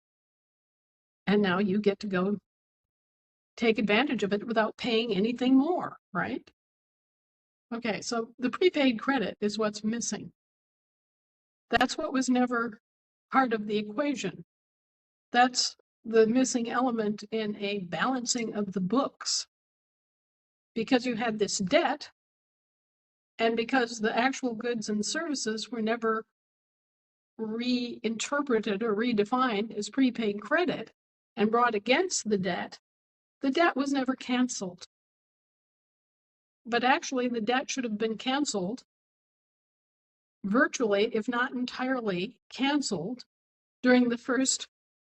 and now you get to go take advantage of it without paying anything more, right? Okay, so the prepaid credit is what's missing. That's what was never part of the equation. That's the missing element in a balancing of the books. Because you had this debt, and because the actual goods and services were never reinterpreted or redefined as prepaid credit and brought against the debt was never canceled. But actually, the debt should have been canceled virtually, if not entirely canceled, during the first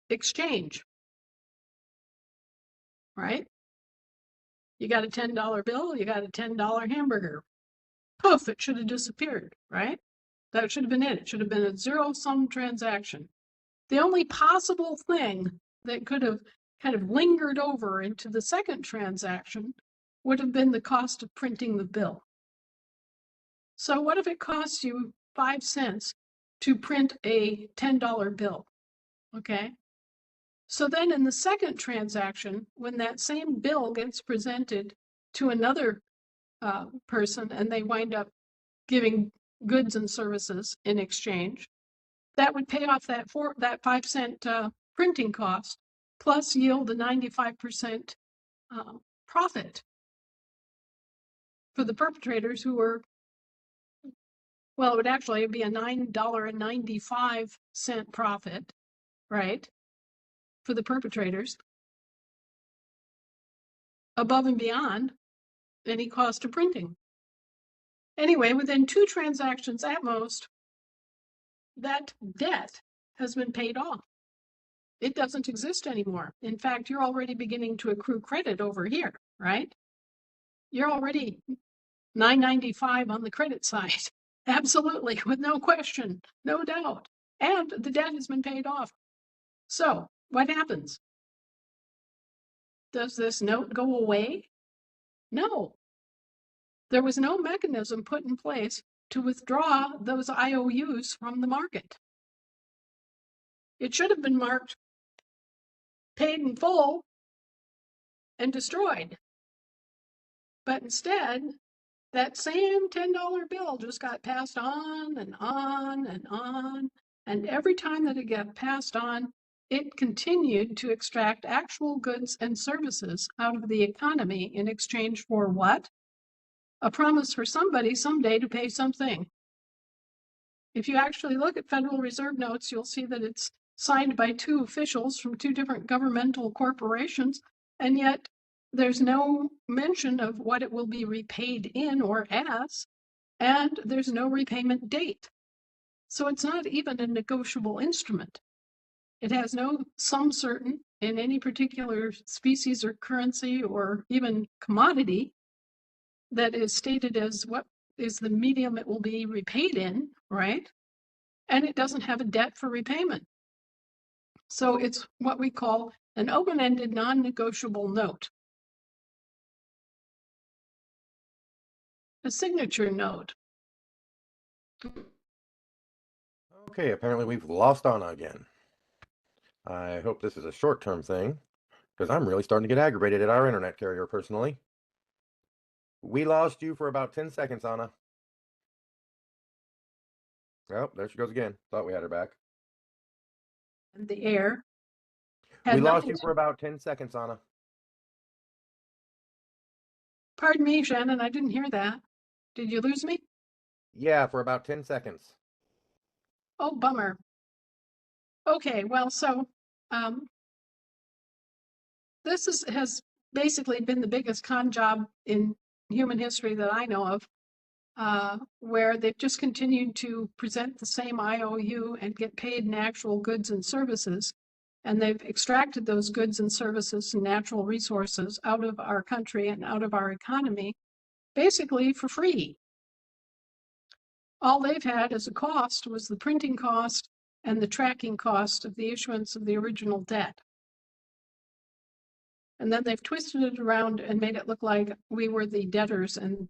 exchange, right? You got a $10 bill, you got a $10 hamburger. Poof, it should have disappeared, right? That should have been it. It should have been a zero-sum transaction. The only possible thing that could have kind of lingered over into the second transaction would have been the cost of printing the bill. So what if it costs you 5 cents to print a $10 bill? Okay. So then in the second transaction, when that same bill gets presented to another person and they wind up giving goods and services in exchange, that would pay off that 5 cent printing cost, plus yield a 95% profit for the perpetrators who were, well, it would actually be a $9.95 profit, right, for the perpetrators, above and beyond any cost of printing. Anyway, within 2 transactions at most, that debt has been paid off. It doesn't exist anymore. In fact, you're already beginning to accrue credit over here, right? You're already $9.95 on the credit side. Absolutely, with no question, no doubt. And the debt has been paid off. So what happens? Does this note go away? No. There was no mechanism put in place to withdraw those IOUs from the market. It should have been marked paid in full and destroyed. But instead, that same $10 bill just got passed on and on and on. And every time that it got passed on, it continued to extract actual goods and services out of the economy in exchange for what? A promise for somebody someday to pay something. If you actually look at Federal Reserve notes, you'll see that it's signed by 2 officials from 2 different governmental corporations, and yet there's no mention of what it will be repaid in or as, and there's no repayment date. So it's not even a negotiable instrument. It has no sum certain in any particular species or currency or even commodity that is stated as what is the medium it will be repaid in, right? And it doesn't have a debt for repayment. So it's what we call an open-ended, non-negotiable note. A signature note. Okay, apparently we've lost Anna again. I hope this is a short-term thing, because I'm really starting to get aggravated at our internet carrier personally. We lost you for about 10 seconds, Anna. Oh, there she goes again. Thought we had her back. And the air. We lost you for about 10 seconds, Anna. Pardon me, Shannon, I didn't hear that. Did you lose me? Yeah, for about 10 seconds. Oh, bummer. Okay, well, so this has basically been the biggest con job in human history that I know of, where they've just continued to present the same IOU and get paid in actual goods and services. And they've extracted those goods and services and natural resources out of our country and out of our economy, basically for free. All they've had as a cost was the printing cost and the tracking cost of the issuance of the original debt. And then they've twisted it around and made it look like we were the debtors, and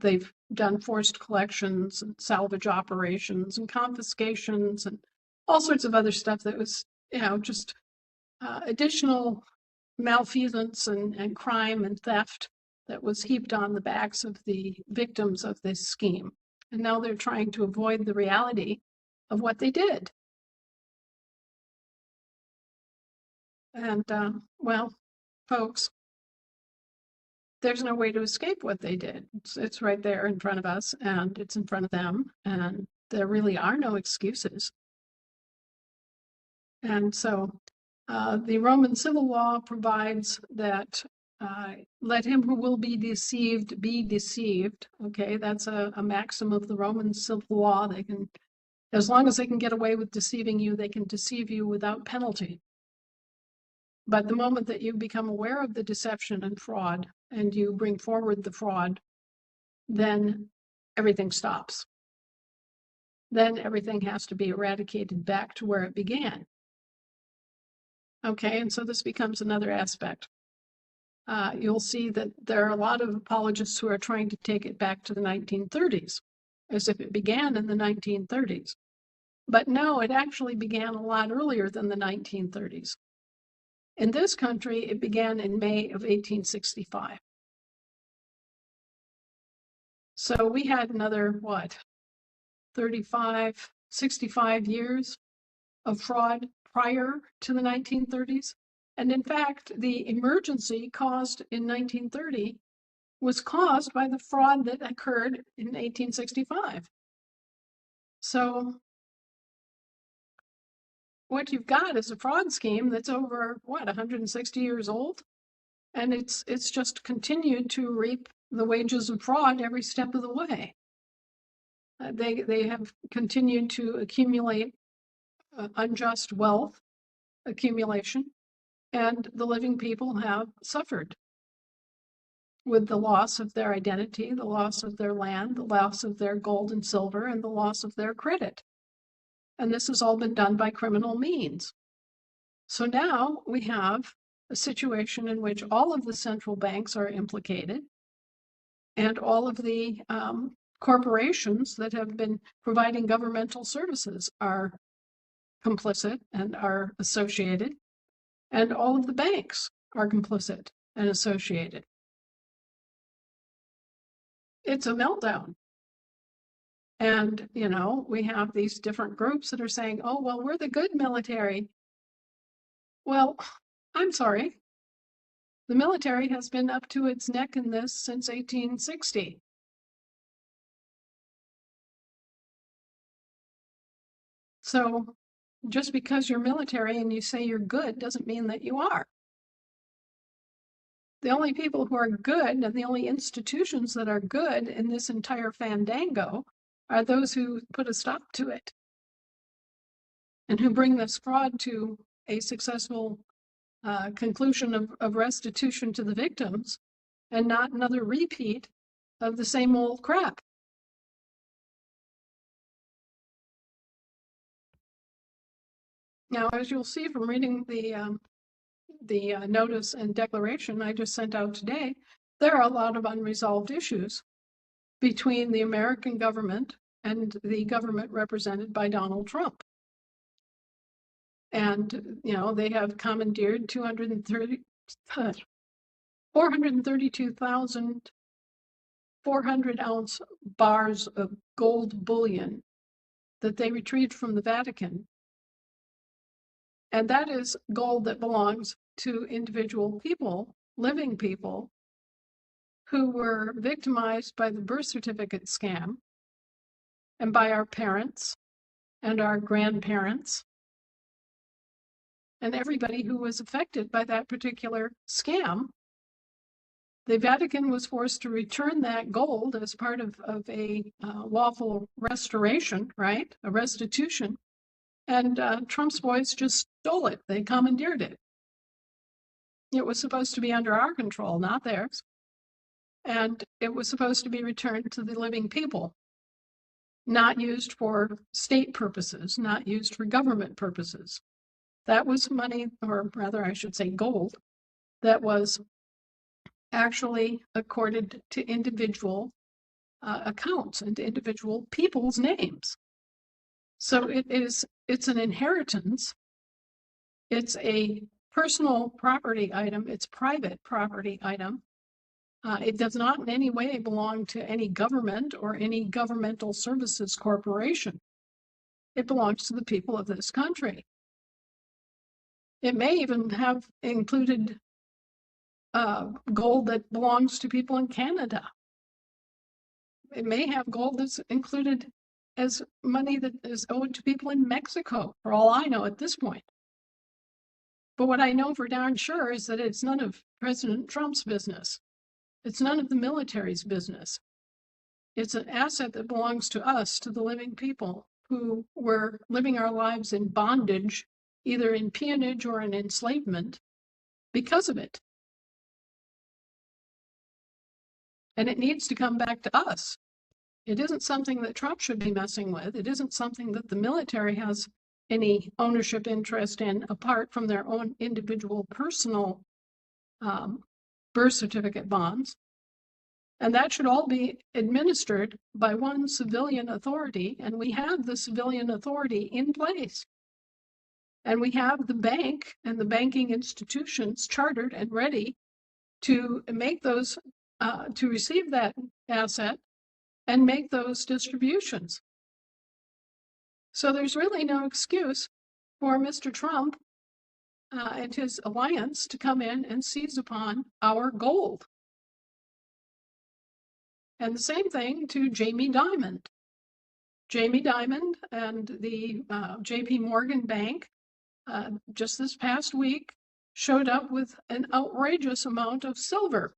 they've done forced collections and salvage operations and confiscations and all sorts of other stuff that was, just additional malfeasance and crime and theft that was heaped on the backs of the victims of this scheme. And now they're trying to avoid the reality of what they did. And, well, folks, there's no way to escape what they did. It's right there in front of us, and it's in front of them, and there really are no excuses. And so the Roman civil law provides that let him who will be deceived be deceived. Okay, that's a maxim of the Roman civil law. They can, as long as they can get away with deceiving you, they can deceive you without penalty. But the moment that you become aware of the deception and fraud and you bring forward the fraud, then everything stops. Then everything has to be eradicated back to where it began. Okay, and so this becomes another aspect. You'll see that there are a lot of apologists who are trying to take it back to the 1930s, as if it began in the 1930s. But no, it actually began a lot earlier than the 1930s. In this country, it began in May of 1865. So we had another, 65 years of fraud prior to the 1930s. And in fact, the emergency caused in 1930 was caused by the fraud that occurred in 1865. So what you've got is a fraud scheme that's over, 160 years old? And it's just continued to reap the wages of fraud every step of the way. They have continued to accumulate unjust wealth accumulation, and the living people have suffered with the loss of their identity, the loss of their land, the loss of their gold and silver, and the loss of their credit. And this has all been done by criminal means. So now we have a situation in which all of the central banks are implicated, and all of the corporations that have been providing governmental services are complicit and are associated, and all of the banks are complicit and associated. It's a meltdown. And, we have these different groups that are saying, oh, well, we're the good military. Well, I'm sorry. The military has been up to its neck in this since 1860. So just because you're military and you say you're good doesn't mean that you are. The only people who are good and the only institutions that are good in this entire fandango are those who put a stop to it and who bring this fraud to a successful conclusion of restitution to the victims, and not another repeat of the same old crap. Now, as you'll see from reading the notice and declaration I just sent out today, there are a lot of unresolved issues between the American government and the government represented by Donald Trump. And, they have commandeered 432,400-ounce bars of gold bullion that they retrieved from the Vatican. And that is gold that belongs to individual people, living people, who were victimized by the birth certificate scam and by our parents and our grandparents and everybody who was affected by that particular scam. The Vatican was forced to return that gold as part of a lawful restoration, right? A restitution. And Trump's boys just stole it. They commandeered it. It was supposed to be under our control, not theirs. And it was supposed to be returned to the living people. not used for state purposes, not used for government purposes. That was money, or rather I should say gold, that was actually accorded to individual accounts and individual people's names. So it's an inheritance. It's a personal property item. It's private property item. It does not in any way belong to any government or any governmental services corporation. It belongs to the people of this country. It may even have included gold that belongs to people in Canada. It may have gold that's included as money that is owed to people in Mexico, for all I know at this point. But what I know for darn sure is that it's none of President Trump's business. It's none of the military's business. It's an asset that belongs to us, to the living people who were living our lives in bondage, either in peonage or in enslavement, because of it. And it needs to come back to us. It isn't something that Trump should be messing with. It isn't something that the military has any ownership interest in, apart from their own individual personal birth certificate bonds. And that should all be administered by one civilian authority. And we have the civilian authority in place. And we have the bank and the banking institutions chartered and ready to make those, to receive that asset and make those distributions. So there's really no excuse for Mr. Trump and his alliance to come in and seize upon our gold. And the same thing to Jamie Dimon. Jamie Dimon and the JP Morgan Bank just this past week showed up with an outrageous amount of silver.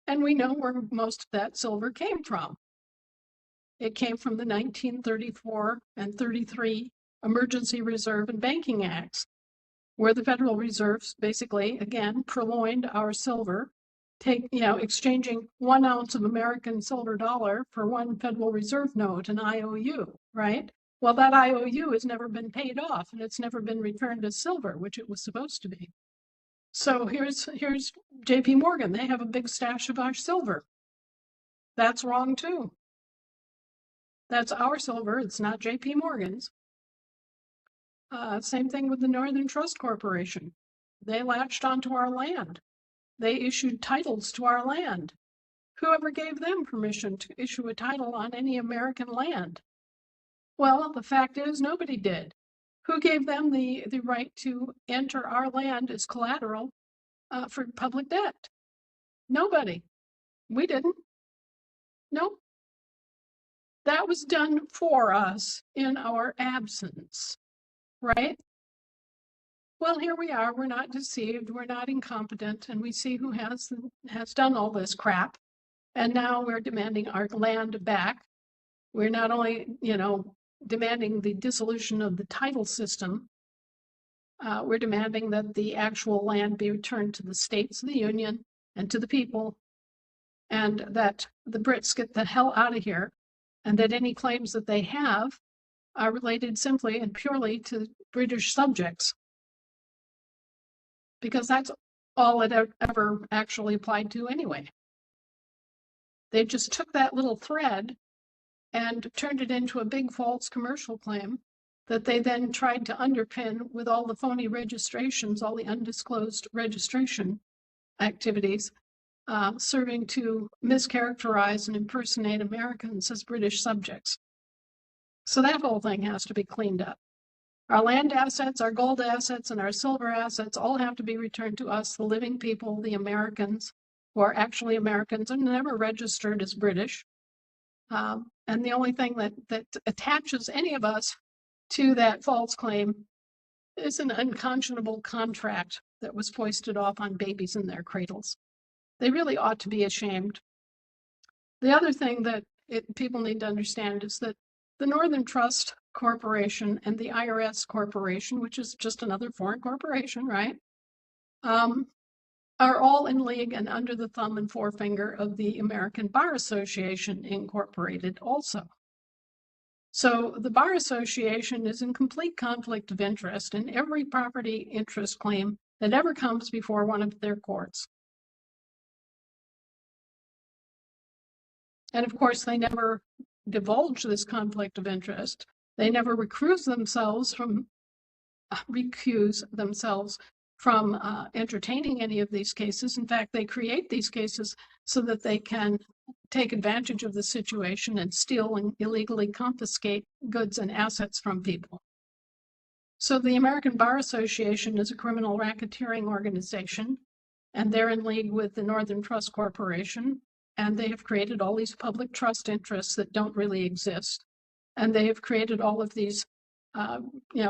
And we know where most of that silver came from. It came from the 1934 and 33 Emergency Reserve and Banking Acts, where the Federal Reserve basically, again, purloined our silver, exchanging 1 ounce of American silver dollar for 1 Federal Reserve note, an IOU, right? Well, that IOU has never been paid off, and it's never been returned as silver, which it was supposed to be. So here's JP Morgan. They have a big stash of our silver. That's wrong too. That's our silver. It's not JP Morgan's. Same thing with the Northern Trust Corporation. They latched onto our land. They issued titles to our land. Whoever gave them permission to issue a title on any American land? Well, the fact is nobody did. Who gave them the right to enter our land as collateral for public debt? Nobody. We didn't. Nope. That was done for us in our absence, right? Well, here we are. We're not deceived. We're not incompetent. And we see who has done all this crap. And now we're demanding our land back. We're not only, demanding the dissolution of the title system, we're demanding that the actual land be returned to the states of the Union and to the people, and that the Brits get the hell out of here, and that any claims that they have are related simply and purely to British subjects. Because that's all it ever actually applied to anyway. They just took that little thread and turned it into a big false commercial claim that they then tried to underpin with all the phony registrations, all the undisclosed registration activities, serving to mischaracterize and impersonate Americans as British subjects. So that whole thing has to be cleaned up. Our land assets, our gold assets, and our silver assets all have to be returned to us, the living people, the Americans, who are actually Americans and never registered as British. And the only thing that attaches any of us to that false claim is an unconscionable contract that was foisted off on babies in their cradles. They really ought to be ashamed. The other thing that people need to understand is that the Northern Trust Corporation and the IRS Corporation, which is just another foreign corporation, right, are all in league and under the thumb and forefinger of the American Bar Association Incorporated also. So the Bar Association is in complete conflict of interest in every property interest claim that ever comes before one of their courts. And of course, they never divulge this conflict of interest. They never recuse themselves from entertaining any of these cases. In fact, they create these cases so that they can take advantage of the situation and steal and illegally confiscate goods and assets from people. So the American Bar Association is a criminal racketeering organization, and they're in league with the Northern Trust Corporation, and they have created all these public trust interests that don't really exist. And they have created all of these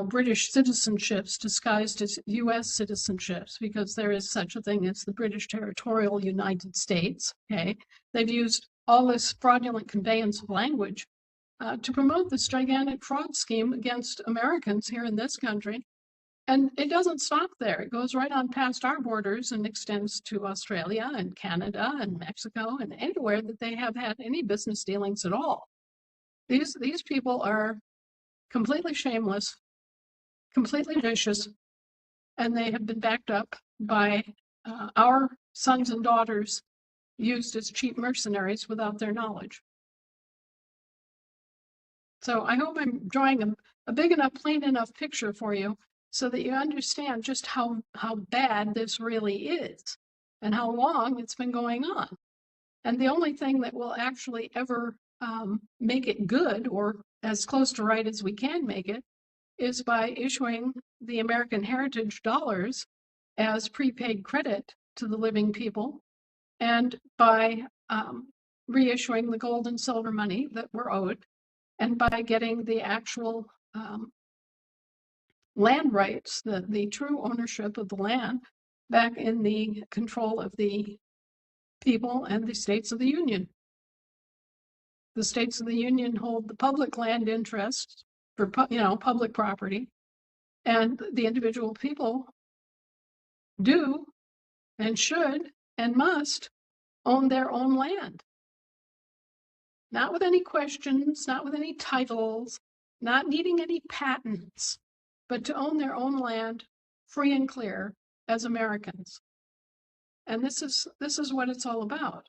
British citizenships disguised as US citizenships, because there is such a thing as the British Territorial United States. Okay, they've used all this fraudulent conveyance of language to promote this gigantic fraud scheme against Americans here in this country. And it doesn't stop there. It goes right on past our borders and extends to Australia and Canada and Mexico and anywhere that they have had any business dealings at all. These people are completely shameless, completely vicious, and they have been backed up by our sons and daughters used as cheap mercenaries without their knowledge. So I hope I'm drawing a big enough, plain enough picture for you so that you understand just how bad this really is and how long it's been going on. And the only thing that will actually ever make it good, or as close to right as we can make it, is by issuing the American Heritage dollars as prepaid credit to the living people, and by reissuing the gold and silver money that were owed, and by getting the actual land rights, the true ownership of the land, back in the control of the people and the states of the Union. The states of the Union hold the public land interests for public property, and the individual people do and should and must own their own land. Not with any questions, not with any titles, not needing any patents, but to own their own land free and clear as Americans. And this is what it's all about.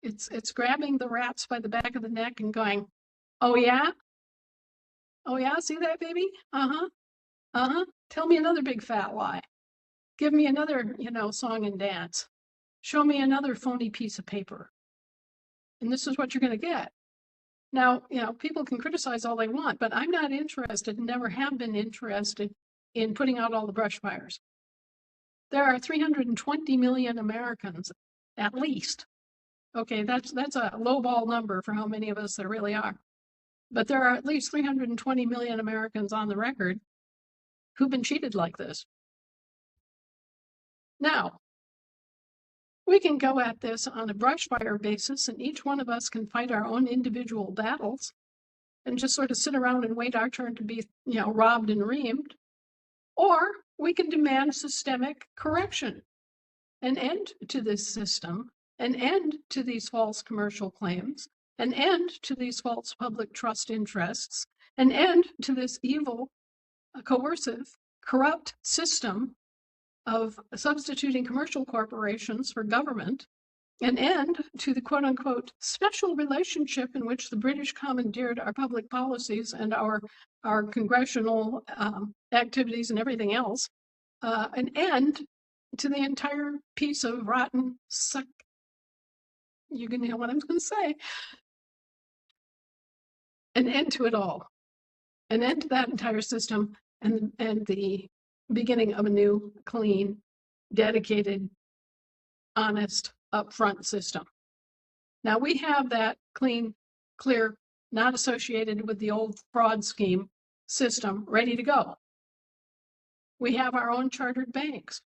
It's grabbing the rats by the back of the neck and going, oh yeah? Oh yeah, see that, baby? Uh-huh. Uh-huh. Tell me another big fat lie. Give me another, song and dance. Show me another phony piece of paper. And this is what you're going to get. Now, people can criticize all they want, but I'm not interested, and never have been interested, in putting out all the brush fires. There are 320 million Americans, at least. Okay, that's a lowball number for how many of us there really are. But there are at least 320 million Americans on the record who've been cheated like this. Now, we can go at this on a brush fire basis, and each one of us can fight our own individual battles and just sort of sit around and wait our turn to be, robbed and reamed. Or we can demand systemic correction, an end to this system, an end to these false commercial claims, an end to these false public trust interests, an end to this evil, coercive, corrupt system of substituting commercial corporations for government, an end to the quote unquote special relationship in which the British commandeered our public policies and our congressional activities and everything else, an end to the entire piece of rotten suck. You can know what I'm going to say. An end to it all. An end to that entire system, and the beginning of a new, clean, dedicated, honest, upfront system. Now we have that clean, clear, not associated with the old fraud scheme system ready to go. We have our own chartered banks.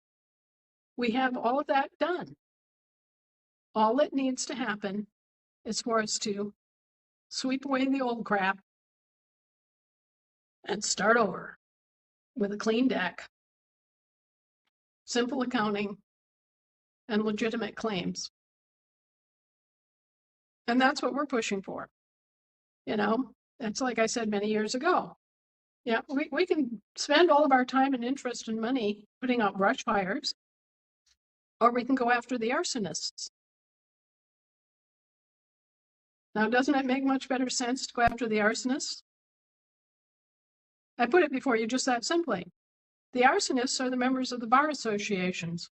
We have all of that done. All that needs to happen is for us to sweep away the old crap and start over with a clean deck, simple accounting, and legitimate claims. And that's what we're pushing for. It's like I said many years ago. Yeah, we can spend all of our time and interest and money putting out brush fires, or we can go after the arsonists. Now, doesn't it make much better sense to go after the arsonists? I put it before you just that simply. The arsonists are the members of the bar associations.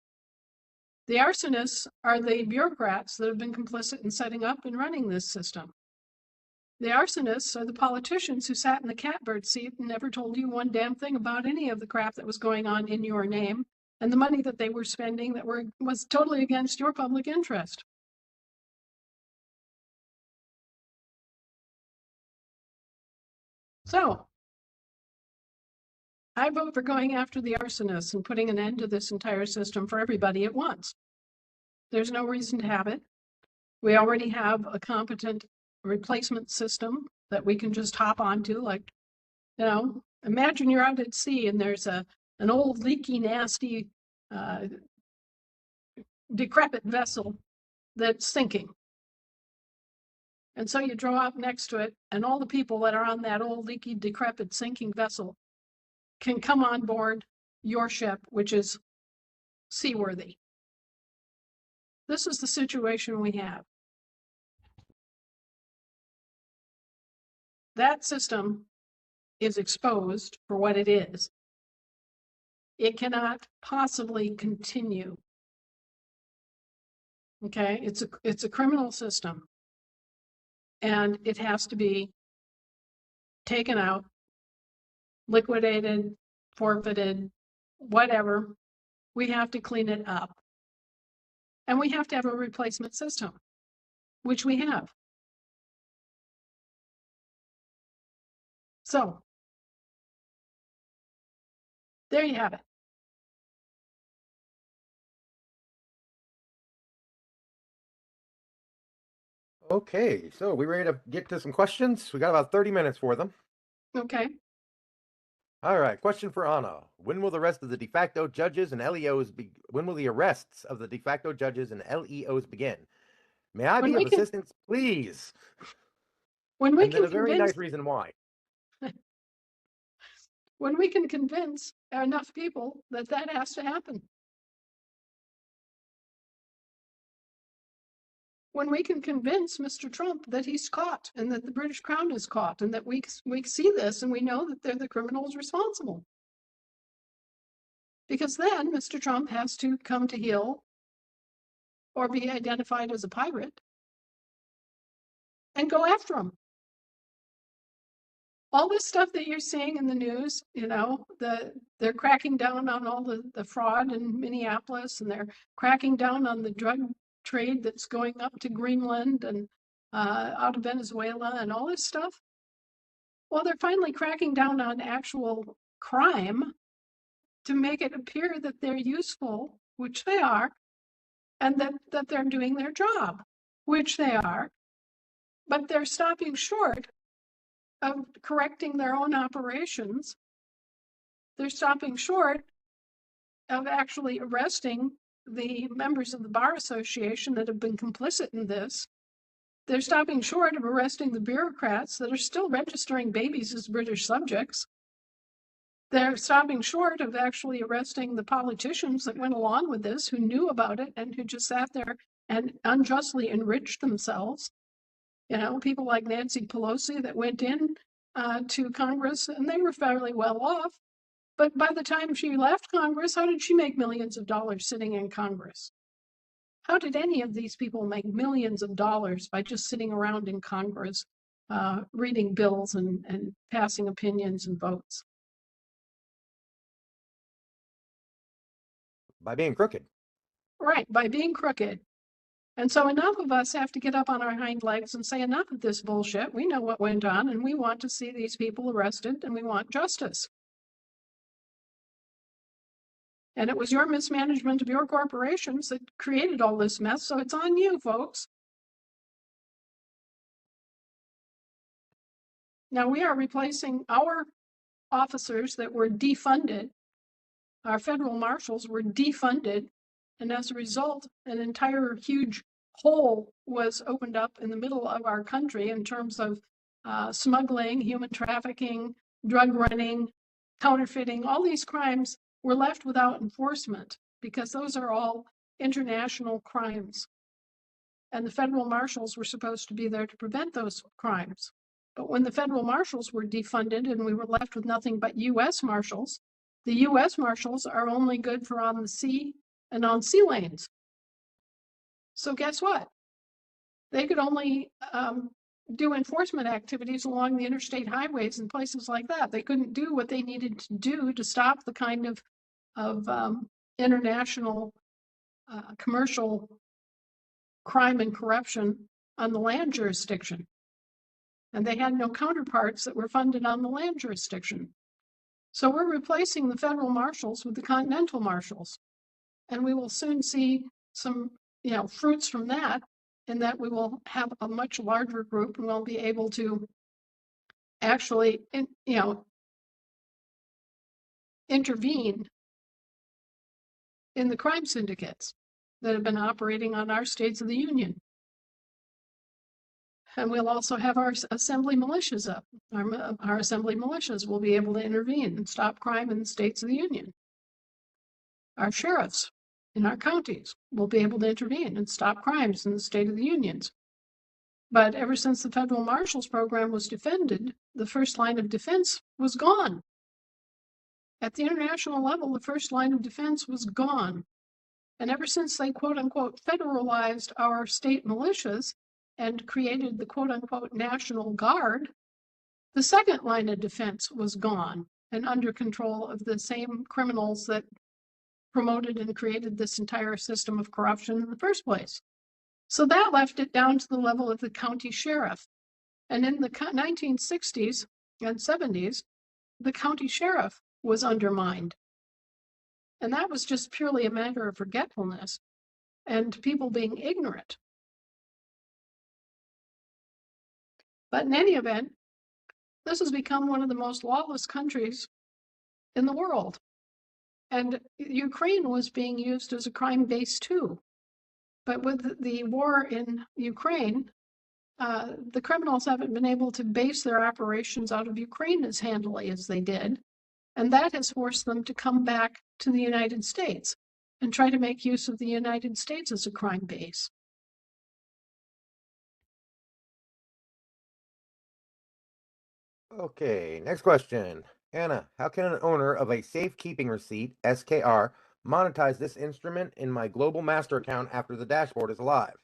The arsonists are the bureaucrats that have been complicit in setting up and running this system. The arsonists are the politicians who sat in the catbird seat and never told you one damn thing about any of the crap that was going on in your name and the money that they were spending that was totally against your public interest. So, I vote for going after the arsonists and putting an end to this entire system for everybody at once. There's no reason to have it. We already have a competent replacement system that we can just hop onto. Like, imagine you're out at sea and there's an old leaky, nasty, decrepit vessel that's sinking. And so you draw up next to it, and all the people that are on that old, leaky, decrepit, sinking vessel can come on board your ship, which is seaworthy. This is the situation we have. That system is exposed for what it is. It cannot possibly continue. Okay, it's a criminal system, and it has to be taken out, liquidated, forfeited, whatever. We have to clean it up. And we have to have a replacement system, which we have. So, there you have it. Okay, so we ready to get to some questions? We got about 30 minutes for them. Okay. All right, question for Anna. When will the rest of the de facto judges and LEOs when will the arrests of the de facto judges and LEOs begin? May I be of assistance, please? When we and can a very convince, nice reason why. when we can convince enough people that that has to happen. When we can convince Mr. Trump that he's caught and that the British Crown is caught and that we see this and we know that they're the criminals responsible. Because then Mr. Trump has to come to heel or be identified as a pirate and go after him. All this stuff that you're seeing in the news, they're cracking down on all the fraud in Minneapolis, and they're cracking down on the drug trade that's going up to Greenland and out of Venezuela and all this stuff. Well, they're finally cracking down on actual crime to make it appear that they're useful, which they are, and that they're doing their job, which they are, but they're stopping short of correcting their own operations. They're stopping short of actually arresting the members of the Bar Association that have been complicit in this. They're stopping short of arresting the bureaucrats that are still registering babies as British subjects. They're stopping short of actually arresting the politicians that went along with this, who knew about it and who just sat there and unjustly enriched themselves. People like Nancy Pelosi that went in to Congress, and they were fairly well off. But by the time she left Congress, how did she make millions of dollars sitting in Congress? How did any of these people make millions of dollars by just sitting around in Congress, reading bills and passing opinions and votes? By being crooked. Right, by being crooked. And so enough of us have to get up on our hind legs and say, enough of this bullshit. We know what went on, and we want to see these people arrested, and we want justice. And it was your mismanagement of your corporations that created all this mess, so it's on you, folks. Now, we are replacing our officers that were defunded. Our federal marshals were defunded, and as a result, an entire huge hole was opened up in the middle of our country in terms of smuggling, human trafficking, drug running, counterfeiting, all these crimes were left without enforcement because those are all international crimes. And the federal marshals were supposed to be there to prevent those crimes. But when the federal marshals were defunded and we were left with nothing but U.S. marshals, the U.S. marshals are only good for on the sea and on sea lanes. So guess what? They could only do enforcement activities along the interstate highways and places like that. They couldn't do what they needed to do to stop the kind of international commercial crime and corruption on the land jurisdiction. And they had no counterparts that were funded on the land jurisdiction. So we're replacing the federal marshals with the continental marshals. And we will soon see some, fruits from that, in that we will have a much larger group and we'll be able to actually, intervene in the crime syndicates that have been operating on our states of the union. And we'll also have our assembly militias up. Our assembly militias will be able to intervene and stop crime in the states of the union. Our sheriffs in our counties will be able to intervene and stop crimes in the state of the unions. But ever since the federal marshals program was defended, the first line of defense was gone. At the international level, the first line of defense was gone. And ever since they, quote unquote, federalized our state militias and created the quote unquote National Guard, the second line of defense was gone and under control of the same criminals that promoted and created this entire system of corruption in the first place. So that left it down to the level of the county sheriff. And in the 1960s and 70s, the county sheriff was undermined. And that was just purely a matter of forgetfulness and people being ignorant. But in any event, this has become one of the most lawless countries in the world. And Ukraine was being used as a crime base too. But with the war in Ukraine, the criminals haven't been able to base their operations out of Ukraine as handily as they did. And that has forced them to come back to the United States and try to make use of the United States as a crime base. Okay, next question. Anna, how can an owner of a safekeeping receipt, SKR, monetize this instrument in my Global Master account after the dashboard is live?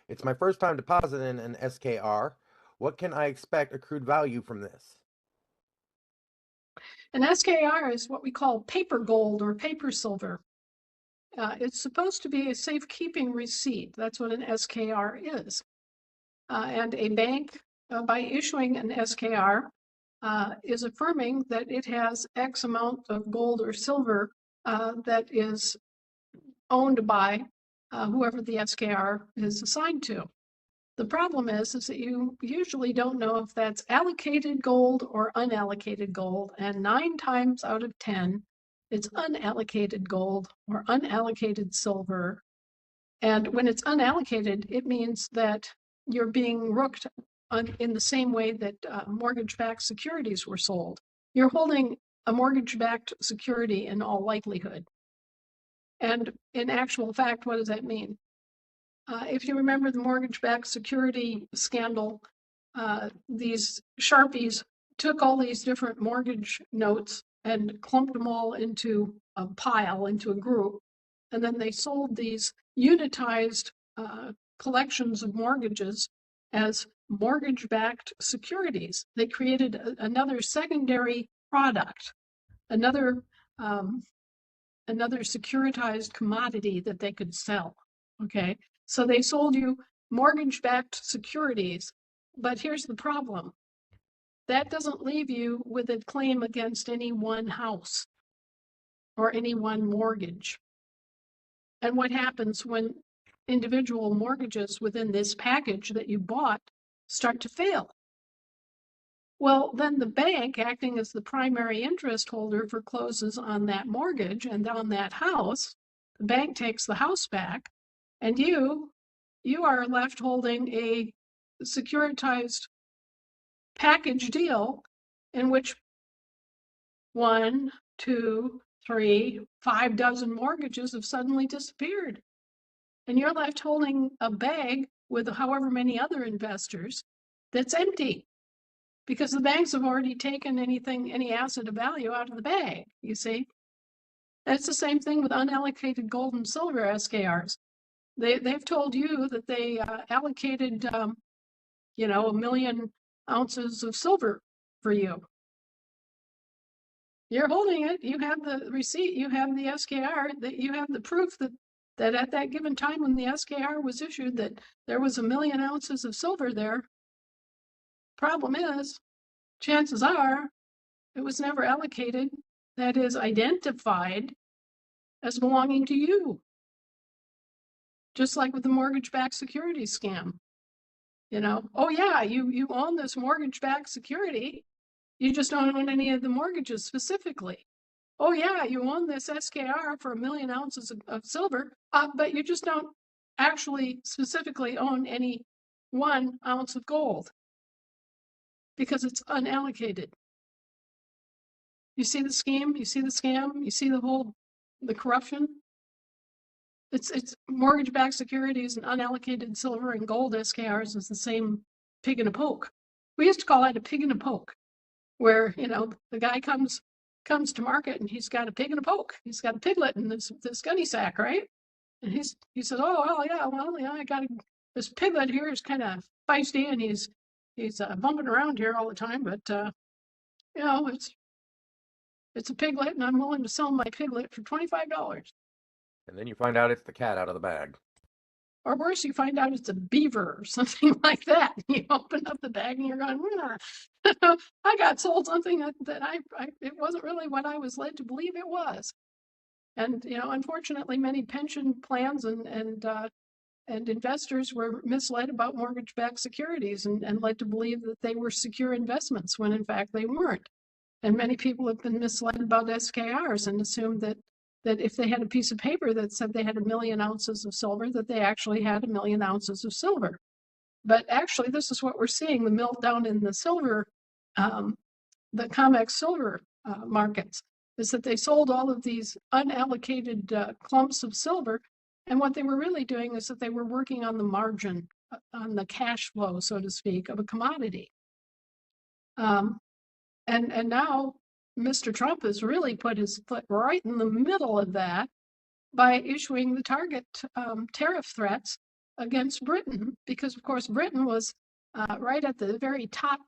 It's my first time depositing an SKR. What can I expect accrued value from this? An SKR is what we call paper gold or paper silver. It's supposed to be a safekeeping receipt. That's what an SKR is. And a bank, by issuing an SKR, is affirming that it has X amount of gold or silver that is owned by whoever the SKR is assigned to. The problem is that you usually don't know if that's allocated gold or unallocated gold, and 9 times out of 10, it's unallocated gold or unallocated silver. And when it's unallocated, it means that you're being rooked in the same way that mortgage-backed securities were sold. You're holding a mortgage-backed security in all likelihood. And in actual fact, what does that mean? If you remember the mortgage-backed security scandal, these Sharpies took all these different mortgage notes and clumped them all into a pile, into a group. And then they sold these unitized collections of mortgages as mortgage-backed securities. They created another secondary product, another securitized commodity that they could sell. Okay, so they sold you mortgage-backed securities, but here's the problem. That doesn't leave you with a claim against any one house or any one mortgage. And what happens when individual mortgages within this package that you bought start to fail? Well, then the bank, acting as the primary interest holder, forecloses on that mortgage and on that house. The bank takes the house back, and you are left holding a securitized package deal in which 1, 2, 3, 5 dozen mortgages have suddenly disappeared. And you're left holding a bag with however many other investors that's empty because the banks have already taken any asset of value out of the bag, you see. And it's the same thing with unallocated gold and silver SKRs. They've told you that they allocated, 1 million ounces of silver for you. You're holding it. You have the receipt. You have the SKR. That you have the proof that at that given time when the SKR was issued, that there was 1 million ounces of silver there. Problem is, chances are, it was never allocated. That is identified as belonging to you. Just like with the mortgage-backed securities scam. Oh yeah, you own this mortgage-backed security. You just don't own any of the mortgages specifically. Oh yeah, you own this SKR for 1 million ounces of silver, but you just don't actually specifically own any 1 ounce of gold because it's unallocated. You see the scheme? You see the scam? You see the corruption? It's mortgage-backed securities and unallocated silver and gold SKRs is the same pig in a poke. We used to call that a pig in a poke, where the guy comes to market and he's got a pig in a poke. He's got a piglet in this gunny sack, right? And he says, oh well, yeah, I got this piglet here is kind of feisty and he's bumping around here all the time, but it's a piglet and I'm willing to sell my piglet for $25. And then you find out it's the cat out of the bag. Or worse, you find out it's a beaver or something like that. You open up the bag and you're going, I got sold something that it wasn't really what I was led to believe it was. And, unfortunately, many pension plans and investors were misled about mortgage-backed securities and led to believe that they were secure investments when in fact they weren't. And many people have been misled about SKRs and assumed that if they had a piece of paper that said they had 1 million ounces of silver, that they actually had 1 million ounces of silver. But actually, this is what we're seeing, the meltdown in the silver, the COMEX silver markets, is that they sold all of these unallocated clumps of silver. And what they were really doing is that they were working on the margin, on the cash flow, so to speak, of a commodity. And now Mr. Trump has really put his foot right in the middle of that by issuing the target tariff threats against Britain, because of course Britain was right at the very top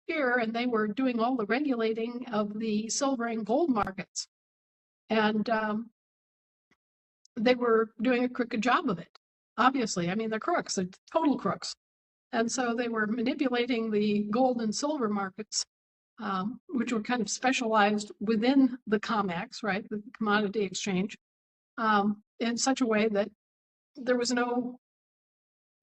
tier and they were doing all the regulating of the silver and gold markets. And they were doing a crooked job of it, obviously. I mean, they're crooks, they're total crooks. And so they were manipulating the gold and silver markets, which were kind of specialized within the COMEX, right, the commodity exchange, in such a way that there was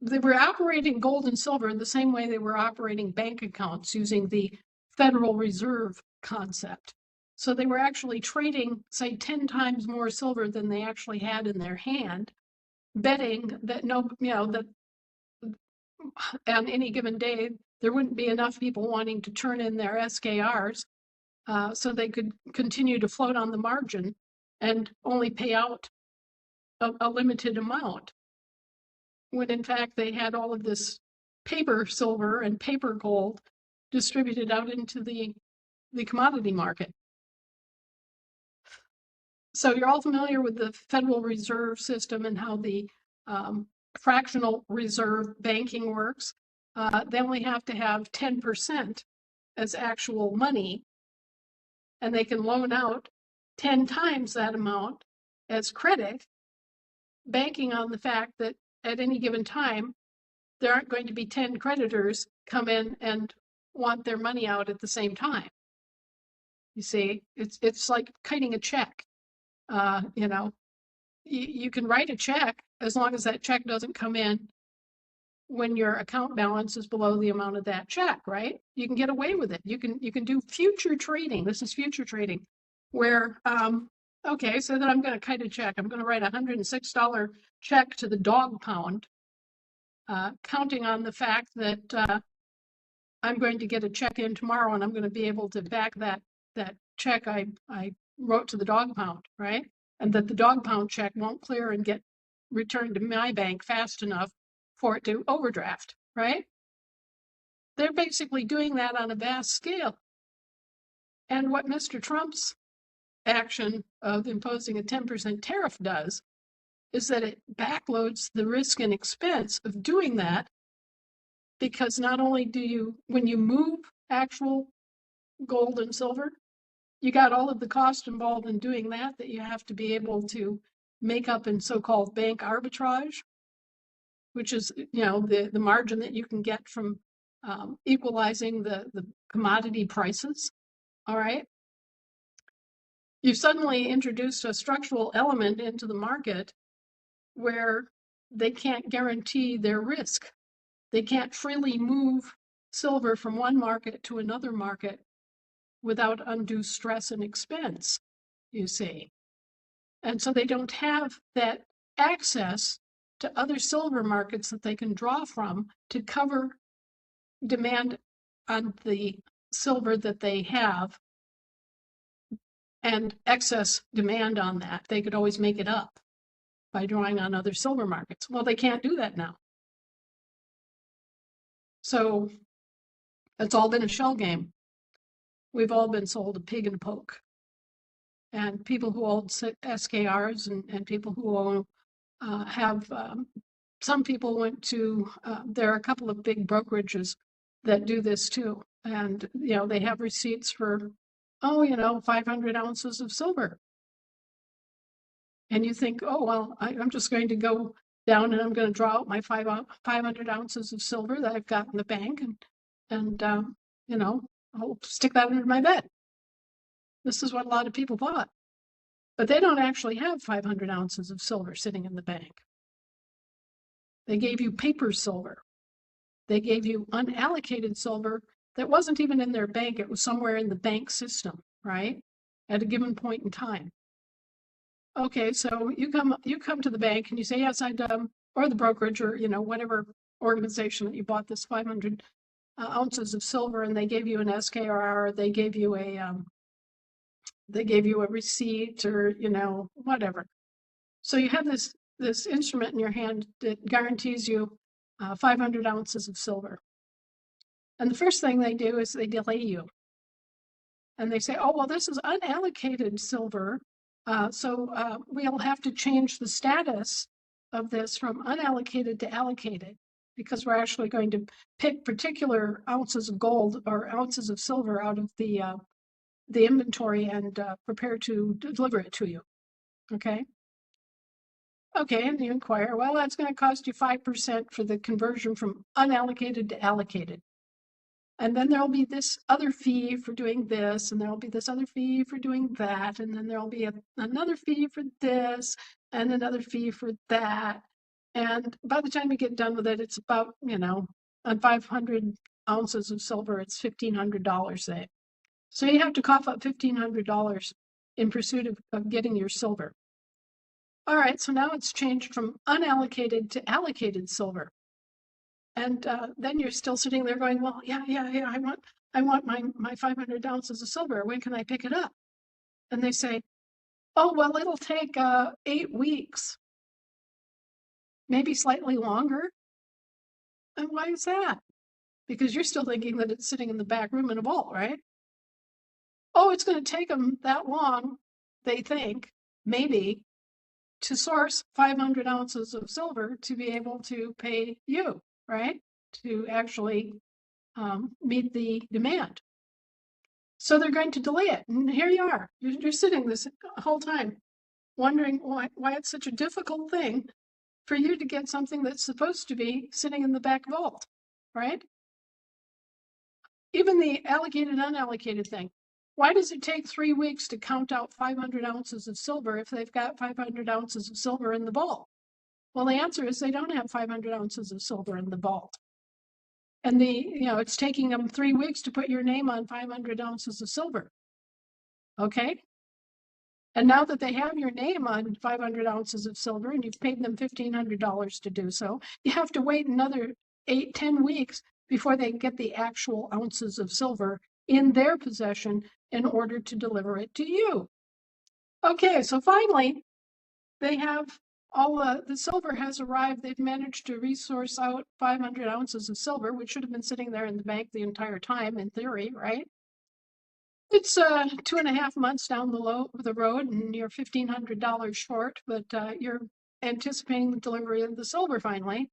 they were operating gold and silver the same way they were operating bank accounts using the Federal Reserve concept. So they were actually trading, say, 10 times more silver than they actually had in their hand, betting that that on any given day, there wouldn't be enough people wanting to turn in their SKRs so they could continue to float on the margin and only pay out a limited amount. When in fact they had all of this paper silver and paper gold distributed out into the commodity market. So you're all familiar with the Federal Reserve System and how the fractional reserve banking works. They only have to have 10% as actual money, and they can loan out 10 times that amount as credit, banking on the fact that at any given time, there aren't going to be 10 creditors come in and want their money out at the same time. You see, it's like kiting a check. You can write a check as long as that check doesn't come in when your account balance is below the amount of that check, right? You can get away with it. You can do future trading. This is future trading, where okay, so then I'm going to kite a check. I'm going to write a $106 check to the dog pound, counting on the fact that I'm going to get a check in tomorrow and I'm going to be able to back that check I wrote to the dog pound, right? And that the dog pound check won't clear and get returned to my bank fast enough for it to overdraft, right? They're basically doing that on a vast scale. And what Mr. Trump's action of imposing a 10% tariff does is that it backloads the risk and expense of doing that, because not only do you, when you move actual gold and silver, you got all of the cost involved in doing that you have to be able to make up in so-called bank arbitrage, which is, the margin that you can get from equalizing the commodity prices. All right. You've suddenly introduced a structural element into the market where they can't guarantee their risk. They can't freely move silver from one market to another market without undue stress and expense, you see. And so they don't have that access to other silver markets that they can draw from to cover demand on the silver that they have and excess demand on that. They could always make it up by drawing on other silver markets. Well, they can't do that now. So it's all been a shell game. We've all been sold a pig in a poke. And people who own SKRs and people who own have, some people went to, there are a couple of big brokerages that do this too. And, they have receipts for, 500 ounces of silver. And you think, oh, well, I'm just going to go down and I'm going to draw out my 500 ounces of silver that I've got in the bank and I'll stick that under my bed. This is what a lot of people thought. But they don't actually have 500 ounces of silver sitting in the bank. They gave you paper silver. They gave you unallocated silver that wasn't even in their bank. It was somewhere in the bank system, right? At a given point in time. Okay, so you come to the bank and you say, yes, or the brokerage or, whatever organization that you bought this 500 ounces of silver, and they gave you an SKR, they gave you a receipt or, whatever. So you have this instrument in your hand that guarantees you 500 ounces of silver. And the first thing they do is they delay you. And they say, oh, well, this is unallocated silver. So we'll have to change the status of this from unallocated to allocated, because we're actually going to pick particular ounces of gold or ounces of silver out of the inventory and prepare to deliver it to you. Okay. Okay, and you inquire, well, that's going to cost you 5% for the conversion from unallocated to allocated. And then there'll be this other fee for doing this, and there'll be this other fee for doing that, and then there'll be another fee for this, and another fee for that. And by the time you get done with it, it's about, on 500 ounces of silver, it's $1,500, say. So you have to cough up $1,500 in pursuit of getting your silver. All right, so now it's changed from unallocated to allocated silver. And then you're still sitting there going, well, yeah, I want my 500 ounces of silver. When can I pick it up? And they say, oh, well, it'll take 8 weeks, maybe slightly longer. And why is that? Because you're still thinking that it's sitting in the back room in a vault, right? Oh, it's going to take them that long, they think, maybe, to source 500 ounces of silver to be able to pay you, right? To actually meet the demand. So they're going to delay it. And here you are. You're sitting this whole time wondering why it's such a difficult thing for you to get something that's supposed to be sitting in the back vault, right? Even the allocated, unallocated thing. Why does it take 3 weeks to count out 500 ounces of silver if they've got 500 ounces of silver in the vault? Well, the answer is they don't have 500 ounces of silver in the vault. And it's taking them 3 weeks to put your name on 500 ounces of silver. Okay? And now that they have your name on 500 ounces of silver and you've paid them $1,500 to do so, you have to wait another 8-10 weeks before they get the actual ounces of silver in their possession in order to deliver it to you. Okay, so finally, they have all the silver has arrived. They've managed to resource out 500 ounces of silver, which should have been sitting there in the bank the entire time, in theory, right? It's 2.5 months down the road, and you're $1,500 short, but you're anticipating the delivery of the silver finally.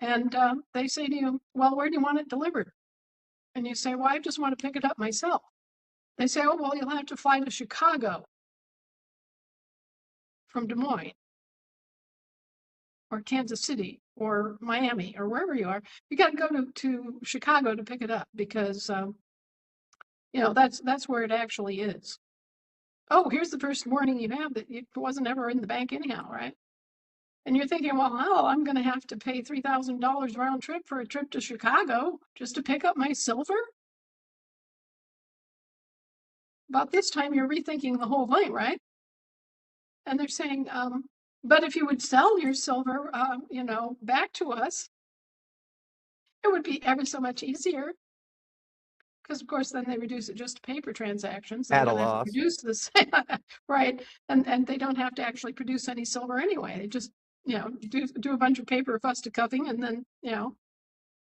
And they say to you, well, where do you want it delivered? And you say, well, I just want to pick it up myself. They say, oh, well, you'll have to fly to Chicago from Des Moines or Kansas City or Miami or wherever you are. You got to go to Chicago to pick it up because, that's where it actually is. Oh, here's the first warning you have that it wasn't ever in the bank anyhow, right? And you're thinking, well, hell, I'm going to have to pay $3,000 round trip for a trip to Chicago just to pick up my silver? About this time, you're rethinking the whole thing, right? And they're saying, but if you would sell your silver, back to us, it would be ever so much easier. Because of course, then they reduce it just to paper transactions. They At a don't have to loss. produce this, right? And they don't have to actually produce any silver anyway. They just, do a bunch of paper fusticuffing, and then,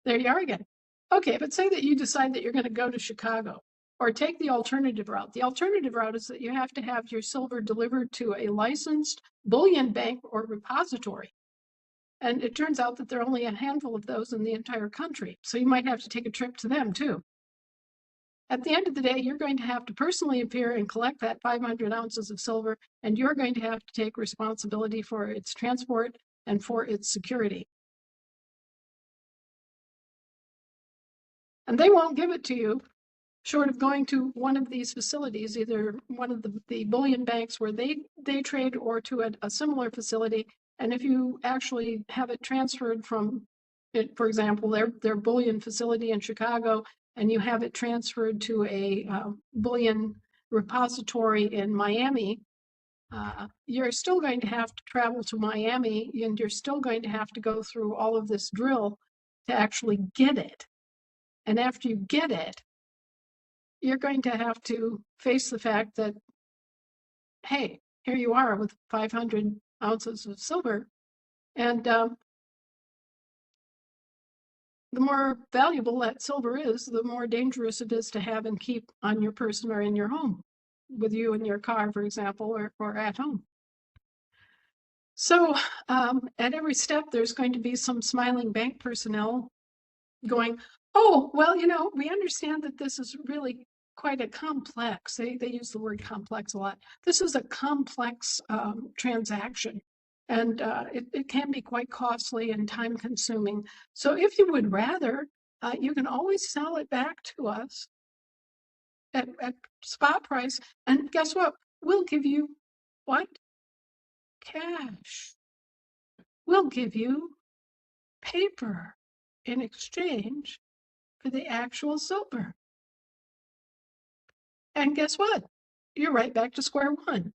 there you are again. Okay, but say that you decide that you're going to go to Chicago or take the alternative route. The alternative route is that you have to have your silver delivered to a licensed bullion bank or repository. And it turns out that there are only a handful of those in the entire country. So you might have to take a trip to them too. At the end of the day, you're going to have to personally appear and collect that 500 ounces of silver, and you're going to have to take responsibility for its transport and for its security. And they won't give it to you short of going to one of these facilities, either one of the bullion banks where they trade or to a similar facility. And if you actually have it transferred from it, for example, their bullion facility in Chicago, and you have it transferred to a bullion repository in Miami, you're still going to have to travel to Miami, and you're still going to have to go through all of this drill to actually get it. And after you get it, you're going to have to face the fact that, hey, here you are with 500 ounces of silver. And the more valuable that silver is, the more dangerous it is to have and keep on your person or in your home, with you in your car, for example, or at home. So at every step, there's going to be some smiling bank personnel going, oh, well, we understand that this is really quite a complex, they use the word complex a lot. This is a complex transaction, and it can be quite costly and time consuming. So if you would rather, you can always sell it back to us at spot price. And guess what? We'll give you what? Cash. We'll give you paper in exchange for the actual silver. And guess what? You're right back to square one.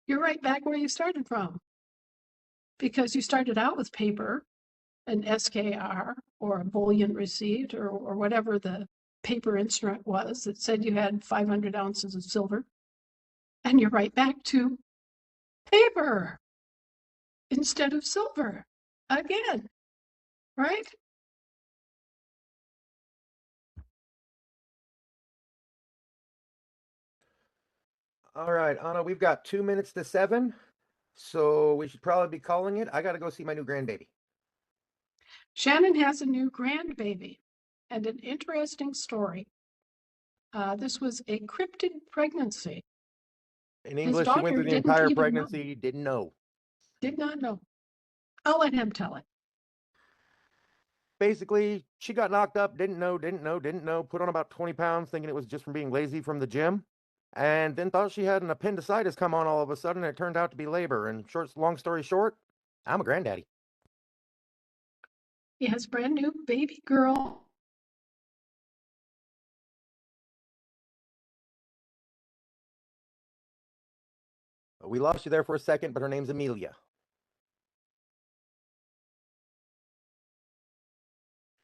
You're right back where you started from. Because you started out with paper, an SKR or a bullion receipt or whatever the paper instrument was that said you had 500 ounces of silver. And you're right back to paper instead of silver again, right? All right, Anna, we've got 2 minutes to 7, so we should probably be calling it. I got to go see my new grandbaby. Shannon has a new grandbaby, and an interesting story. This was a cryptid pregnancy. In English, she daughter went through the didn't entire even know. pregnancy, didn't know. Did not know. I'll let him tell it. Basically, she got knocked up, didn't know, put on about 20 pounds, thinking it was just from being lazy from the gym, and then thought she had an appendicitis come on all of a sudden, and it turned out to be labor. And long story short, I'm a granddaddy. He has a brand new baby girl. We lost you there for a second, but her name's Amelia.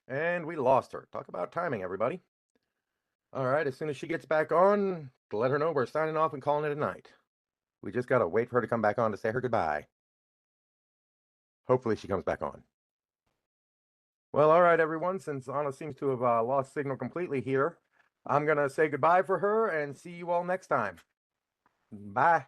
And we lost her. Talk about timing, everybody. All right, as soon as she gets back on, let her know we're signing off and calling it a night. We just got to wait for her to come back on to say her goodbye. Hopefully she comes back on. Well, all right, everyone. Since Anna seems to have lost signal completely here, I'm going to say goodbye for her and see you all next time. Bye.